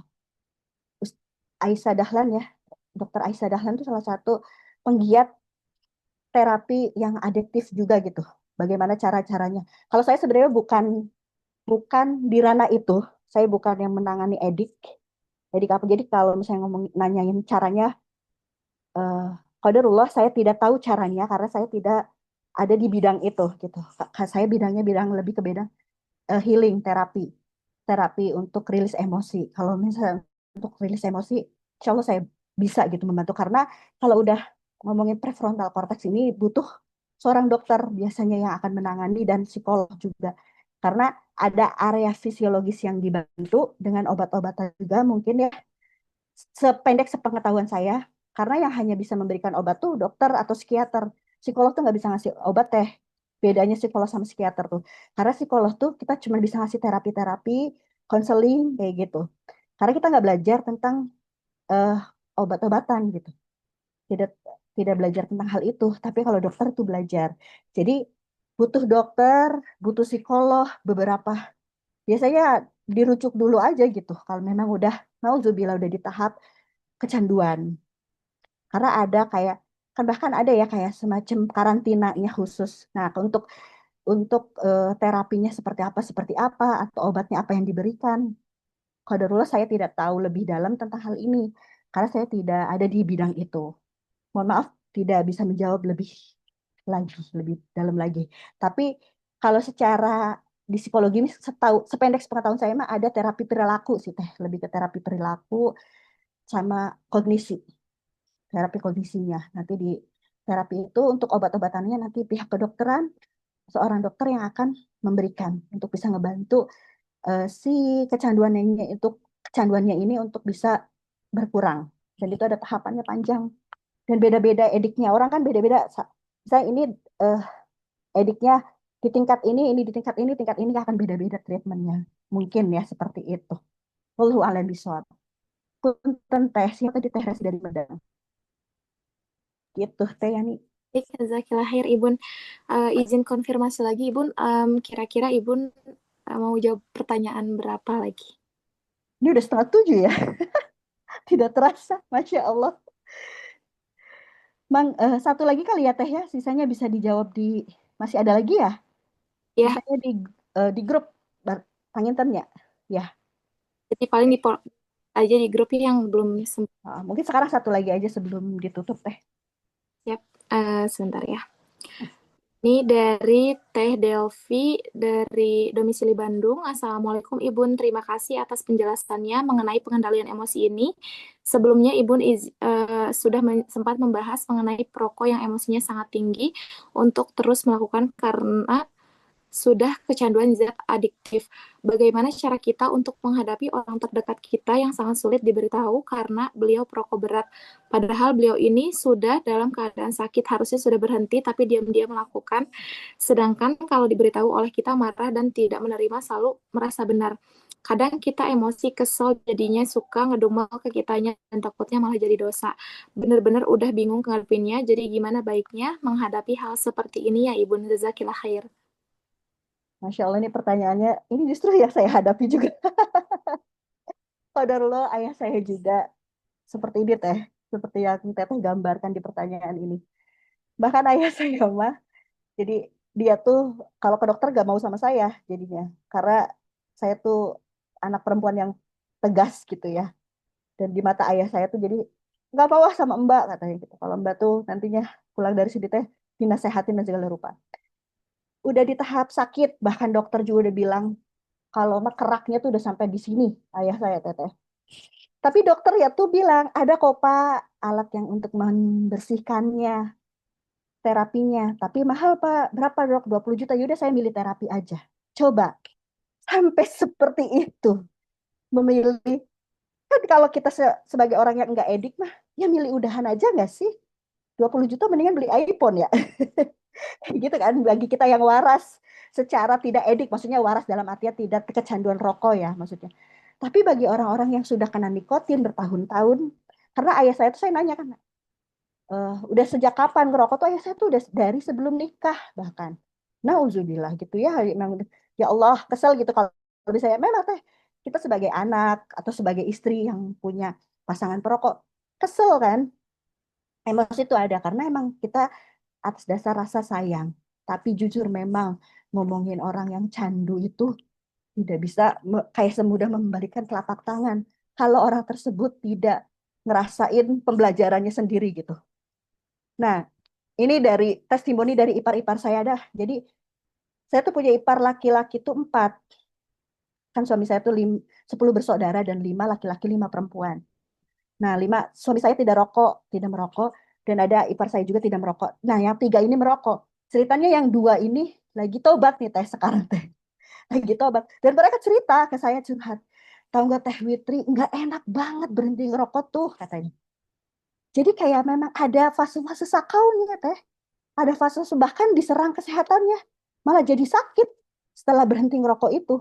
Aisyah Dahlan ya. Dokter Aisyah Dahlan tuh salah satu penggiat terapi yang adiktif juga gitu. Bagaimana cara-caranya? Kalau saya sebenarnya bukan bukan di ranah itu, saya bukan yang menangani edik. Edik apa? Jadi kalau misalnya ngomong nanyain caranya, eh qadarullah saya tidak tahu caranya karena saya tidak ada di bidang itu gitu. Saya bidangnya bidang lebih ke bidang healing terapi, terapi untuk rilis emosi. Kalau misalnya untuk rilis emosi, insya Allah saya bisa gitu membantu karena kalau udah ngomongin prefrontal cortex ini butuh seorang dokter biasanya yang akan menangani dan psikolog juga. Karena ada area fisiologis yang dibantu dengan obat-obatan juga mungkin ya sependek sepengetahuan saya, karena yang hanya bisa memberikan obat tuh dokter atau psikiater. Psikolog tuh nggak bisa ngasih obat teh. Bedanya psikolog sama psikiater tuh. Karena psikolog tuh kita cuma bisa ngasih terapi-terapi, konseling kayak gitu. Karena kita nggak belajar tentang eh, obat-obatan gitu. Tidak tidak belajar tentang hal itu. Tapi kalau dokter tuh belajar. Jadi butuh dokter, butuh psikolog, beberapa. Biasanya dirucuk dulu aja gitu. Kalau memang udah, nauzubillah udah di tahap kecanduan. Karena ada kayak kan bahkan ada ya kayak semacam karantinanya khusus. Nah, untuk terapinya seperti apa atau obatnya apa yang diberikan. Qadarullah saya tidak tahu lebih dalam tentang hal ini karena saya tidak ada di bidang itu. Mohon maaf tidak bisa menjawab lebih dalam lagi. Tapi kalau secara di psikologi ini sependek sepengetahuan saya mah ada terapi perilaku sih teh, lebih ke terapi perilaku sama kognisi terapi kondisinya. Nanti di terapi itu untuk obat-obatannya nanti pihak kedokteran, seorang dokter yang akan memberikan untuk bisa ngebantu si kecanduannya ini untuk bisa berkurang. Dan itu ada tahapannya panjang dan beda-beda ediknya. Orang kan beda-beda. Misalnya ini eh, ediknya di tingkat ini di tingkat ini akan beda-beda treatmentnya. Mungkin ya seperti itu. Wallahu a'lam bishawab. Punten teh, siapa di teh Resi dari Medan. Gitu, Teh Yani. Baik, jazakillah khair, Ibun. Izin konfirmasi lagi, Ibun. Kira-kira Ibun mau jawab pertanyaan berapa lagi? Ini udah 6:30 ya, tidak terasa, Masya Allah. Mang, satu lagi kali ya Teh ya, sisanya bisa dijawab masih ada lagi ya? Ya, Sisanya di grup, Panginten ya? Ya, jadi paling aja di grup yang belum sempat. mungkin sekarang satu lagi aja sebelum ditutup Teh. Siap. Sebentar ya. Ini dari Teh Delvi dari domisili Bandung. Assalamualaikum Ibun, terima kasih atas penjelasannya mengenai pengendalian emosi ini. Sebelumnya Ibun sudah sempat membahas mengenai perokok yang emosinya sangat tinggi untuk terus melakukan karena sudah kecanduan zat adiktif. Bagaimana cara kita untuk menghadapi orang terdekat kita yang sangat sulit diberitahu karena beliau perokok berat. Padahal beliau ini sudah dalam keadaan sakit, harusnya sudah berhenti, tapi diam-diam melakukan. Sedangkan kalau diberitahu oleh kita marah dan tidak menerima, selalu merasa benar. Kadang kita emosi, kesel, jadinya suka ngedumel ke kitanya dan takutnya malah jadi dosa. Benar-benar udah bingung ngadepinnya, jadi gimana baiknya menghadapi hal seperti ini ya Ibu? Jazakillah khair. Masya Allah ini pertanyaannya, ini justru ya saya hadapi juga. Qadarullah ayah saya juga seperti ini Teh, seperti yang Teteh gambarkan di pertanyaan ini. Bahkan ayah saya mah, jadi dia tuh kalau ke dokter gak mau sama saya jadinya. Karena saya tuh anak perempuan yang tegas gitu ya. Dan di mata ayah saya tuh jadi nggak mau ah sama Mbak katanya gitu. Kalau Mbak tuh nantinya pulang dari sini teh dinasehatin dan segala rupa. Udah di tahap sakit, bahkan dokter juga udah bilang kalau mah keraknya tuh udah sampai di sini ayah saya teteh. Tapi dokter ya tuh bilang ada kok Pak alat yang untuk membersihkannya, terapinya. Tapi mahal Pak, berapa dok? 20 juta. Yaudah saya milih terapi aja. Coba sampai seperti itu memilih. Kan kalau kita sebagai orang yang nggak edik mah, ya milih udahan aja nggak sih? 20 juta mendingan beli iPhone ya. Gitu kan, bagi kita yang waras secara tidak edik, maksudnya waras dalam artian tidak kecanduan rokok ya maksudnya. Tapi bagi orang-orang yang sudah kena nikotin bertahun-tahun, karena ayah saya tuh saya nanya kan, udah sejak kapan ngerokok tuh ayah saya tuh udah dari sebelum nikah bahkan. Nauzubillah gitu ya. Memang ya Allah kesel gitu kalau saya memang teh kita sebagai anak atau sebagai istri yang punya pasangan perokok kesel kan. Emosi itu ada karena emang kita atas dasar rasa sayang. Tapi jujur memang ngomongin orang yang candu itu tidak bisa kayak semudah membalikan telapak tangan kalau orang tersebut tidak ngerasain pembelajarannya sendiri gitu. Nah, ini dari testimoni dari ipar-ipar saya dah. Jadi saya tuh punya ipar laki-laki tuh 4. Kan suami saya tuh 10 bersaudara dan 5 laki-laki 5 perempuan. Nah, 5 suami saya tidak tidak merokok, dan ada ipar saya juga tidak merokok. Nah, yang 3 ini merokok. Ceritanya yang 2 ini lagi tobat nih teh sekarang teh. Lagi tobat. Dan mereka cerita ke saya curhat. Tahu nggak Teh Witri, nggak enak banget berhenti ngerokok tuh katanya. Jadi kayak memang ada fase-fase sakaunya teh. Ada fase bahkan diserang kesehatannya. Malah jadi sakit setelah berhenti ngerokok itu.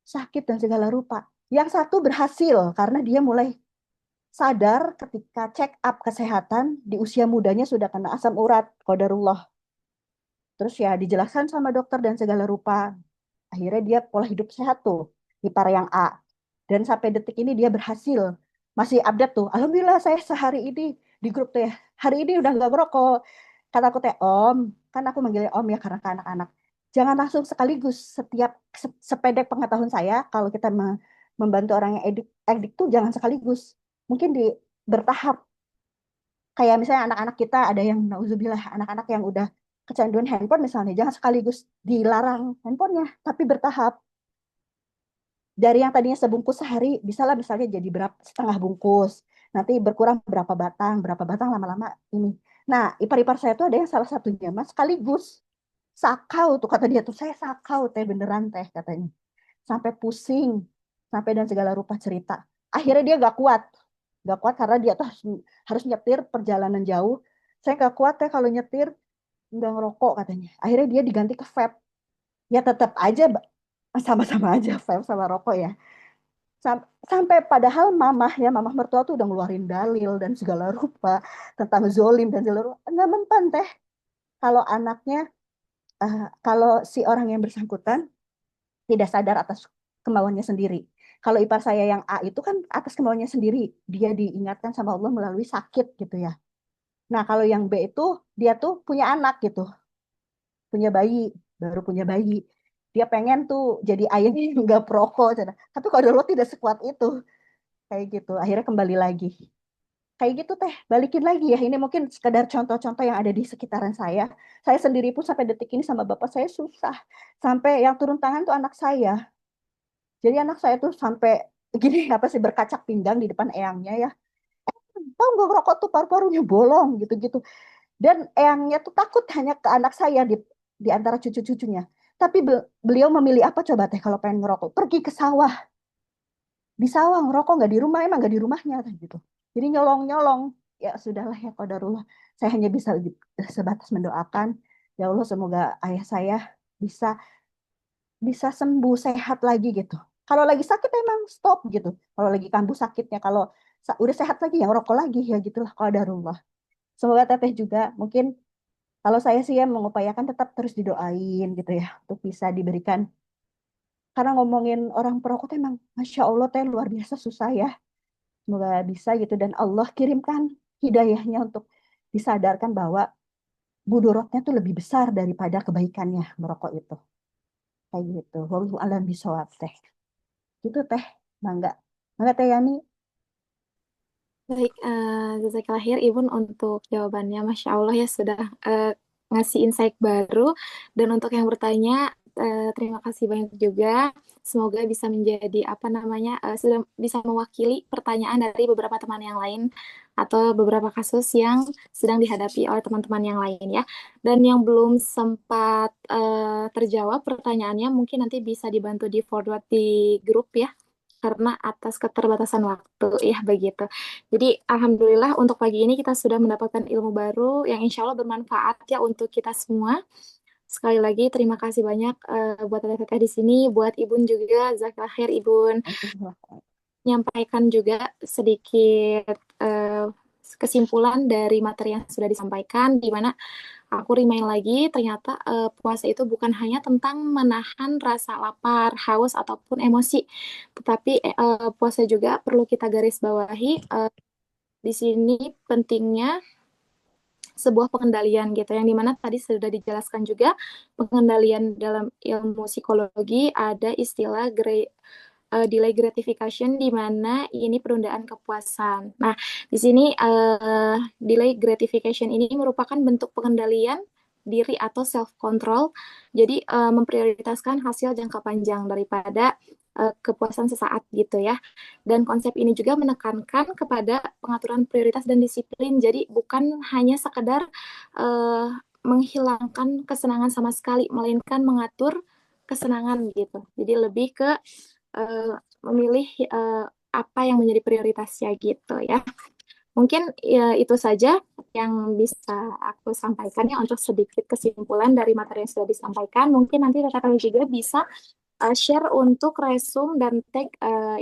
Sakit dan segala rupa. Yang satu berhasil karena dia mulai sadar ketika check up kesehatan di usia mudanya sudah kena asam urat, qadarullah. Terus ya dijelaskan sama dokter dan segala rupa. Akhirnya dia pola hidup sehat tuh, ipar yang A. Dan sampai detik ini dia berhasil. Masih update tuh. Alhamdulillah saya sehari ini di grup tuh ya. Hari ini udah nggak ngerokok. Kataku teh Om, kan aku manggilnya Om ya karena ke anak-anak. Jangan langsung sekaligus. Setiap sepedek pengetahuan saya, kalau kita membantu orang yang edik tuh jangan sekaligus. Mungkin bertahap. Kayak misalnya anak-anak kita ada yang nauzubillah, anak-anak yang udah kecanduan handphone misalnya, jangan sekaligus dilarang handphonenya, tapi bertahap. Dari yang tadinya sebungkus sehari, bisalah misalnya jadi setengah bungkus. Nanti berkurang berapa batang lama-lama ini. Nah, ipar-ipar saya tuh ada yang salah satunya, Mas, sekaligus. Sakau tuh, kata dia tuh, saya sakau teh, beneran teh, katanya. Sampai pusing, sampai dan segala rupa cerita. Akhirnya dia gak kuat karena dia tuh harus nyetir perjalanan jauh. Saya gak kuat teh kalau nyetir, nggak ngerokok katanya. Akhirnya dia diganti ke vape. Ya tetap aja sama-sama aja vape sama rokok ya. Sampai padahal mamah mertua tuh udah ngeluarin dalil dan segala rupa tentang zolim dan segala rupa. Nggak mempan teh kalau anaknya, kalau si orang yang bersangkutan tidak sadar atas kemauannya sendiri. Kalau ipar saya yang A itu kan atas kemauannya sendiri, dia diingatkan sama Allah melalui sakit gitu ya. Nah kalau yang B itu dia tuh punya anak gitu, punya bayi, baru punya bayi. Dia pengen tuh jadi ayah yang nggak perokok. Tapi kalau dulu tidak sekuat itu. Kayak gitu. Akhirnya kembali lagi. Kayak gitu teh, balikin lagi ya. Ini mungkin sekedar contoh-contoh yang ada di sekitaran saya. Saya sendiri pun sampai detik ini sama bapak saya susah. Sampai yang turun tangan tuh anak saya. Jadi anak saya tuh sampai gini apa sih berkacak pinggang di depan eyangnya ya. Tahu nggak ngerokok tuh paru-parunya bolong gitu-gitu. Dan eyangnya tuh takut hanya ke anak saya di antara cucu-cucunya. Tapi beliau memilih apa coba teh kalau pengen ngerokok? Pergi ke sawah. Di sawah ngerokok nggak di rumah, emang nggak di rumahnya gitu. Jadi nyolong-nyolong. Ya sudahlah ya qadarullah. Saya hanya bisa sebatas mendoakan. Ya Allah semoga ayah saya bisa bisa sembuh sehat lagi gitu. Kalau lagi sakit emang stop gitu. Kalau lagi kambuh sakitnya, kalau udah sehat lagi ya ngerokok lagi ya gitulah qadarullah. Semoga teteh juga mungkin kalau saya sih ya mengupayakan tetap terus didoain gitu ya untuk bisa diberikan, karena ngomongin orang perokok tuh emang Masya Allah teh luar biasa susah ya. Semoga bisa gitu dan Allah kirimkan hidayahnya untuk disadarkan bahwa mudorotnya tuh lebih besar daripada kebaikannya merokok itu. Kayak gitu. Wallahu a'lam bishawab teh. Gitu teh. Mangga. Mangga teh Yani. Baik, jazakallah khair Ibu untuk jawabannya. Masya Allah ya sudah ngasih insight baru. Dan untuk yang bertanya, terima kasih banyak juga. Semoga bisa menjadi apa namanya, sudah bisa mewakili pertanyaan dari beberapa teman yang lain atau beberapa kasus yang sedang dihadapi oleh teman-teman yang lain ya. Dan yang belum sempat terjawab pertanyaannya mungkin nanti bisa dibantu di forward di grup ya, karena atas keterbatasan waktu ya begitu. Jadi alhamdulillah untuk pagi ini kita sudah mendapatkan ilmu baru yang insya Allah bermanfaat ya untuk kita semua. Sekali lagi terima kasih banyak buat teteh-teteh di sini, buat Ibun juga, jazakallah khair Ibun. Menyampaikan juga sedikit kesimpulan dari materi yang sudah disampaikan, di mana aku remind lagi, ternyata puasa itu bukan hanya tentang menahan rasa lapar, haus, ataupun emosi, tetapi puasa juga perlu kita garis bawahi. Di sini pentingnya sebuah pengendalian gitu, yang dimana tadi sudah dijelaskan juga pengendalian dalam ilmu psikologi ada istilah delay gratification, di mana ini penundaan kepuasan. Nah, di sini delay gratification ini merupakan bentuk pengendalian diri atau self control. Jadi memprioritaskan hasil jangka panjang daripada kepuasan sesaat gitu ya. Dan konsep ini juga menekankan kepada pengaturan prioritas dan disiplin. Jadi bukan hanya sekedar menghilangkan kesenangan sama sekali, melainkan mengatur kesenangan gitu. Jadi lebih ke memilih apa yang menjadi prioritasnya gitu ya. Mungkin ya, itu saja yang bisa aku sampaikan ya untuk sedikit kesimpulan dari materi yang sudah disampaikan. Mungkin nanti rekan-rekan juga bisa share untuk resume dan tag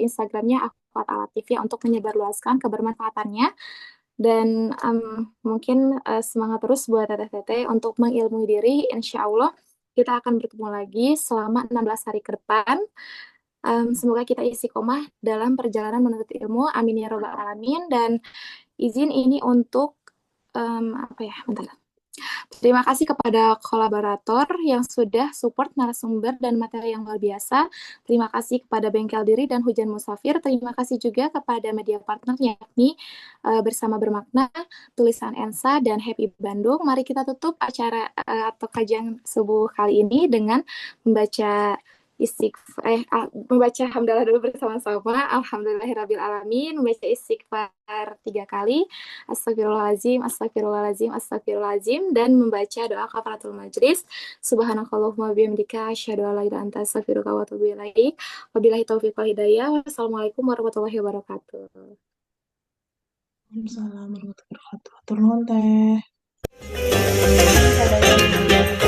Instagramnya Akwat Alatif ya untuk menyebarluaskan kebermanfaatannya. Dan mungkin semangat terus buat teteh-teteh untuk mengilmui diri. Insya Allah kita akan bertemu lagi selama 16 hari ke depan. Semoga kita istiqomah dalam perjalanan menuntut ilmu. Amin ya robbal alamin. Dan izin ini untuk apa ya? Bentar. Terima kasih kepada kolaborator yang sudah support narasumber dan materi yang luar biasa. Terima kasih kepada Bengkel Diri dan Hujan Musafir. Terima kasih juga kepada media partner yakni Bersama Bermakna, Tulisan Ensa, dan Happy Bandung. Mari kita tutup acara atau kajian subuh kali ini dengan membaca membaca hamdalah dulu bersama-sama. Alhamdulillahirabbil alamin. Membaca istighfar 3 kali. Astagfirullahaladzim, astagfirullahaladzim, astagfirullahaladzim, dan membaca doa kafaratul majlis. Subhanakallahumma bihamdika asyhadu an la ilaha illa anta astaghfiruka wa atubu ilaik. Wabillahi taufiq wal hidayah. Wassalamualaikum warahmatullahi wabarakatuh. Waalaikumsalam warahmatullahi wabarakatuh. Turun teh. Ada yang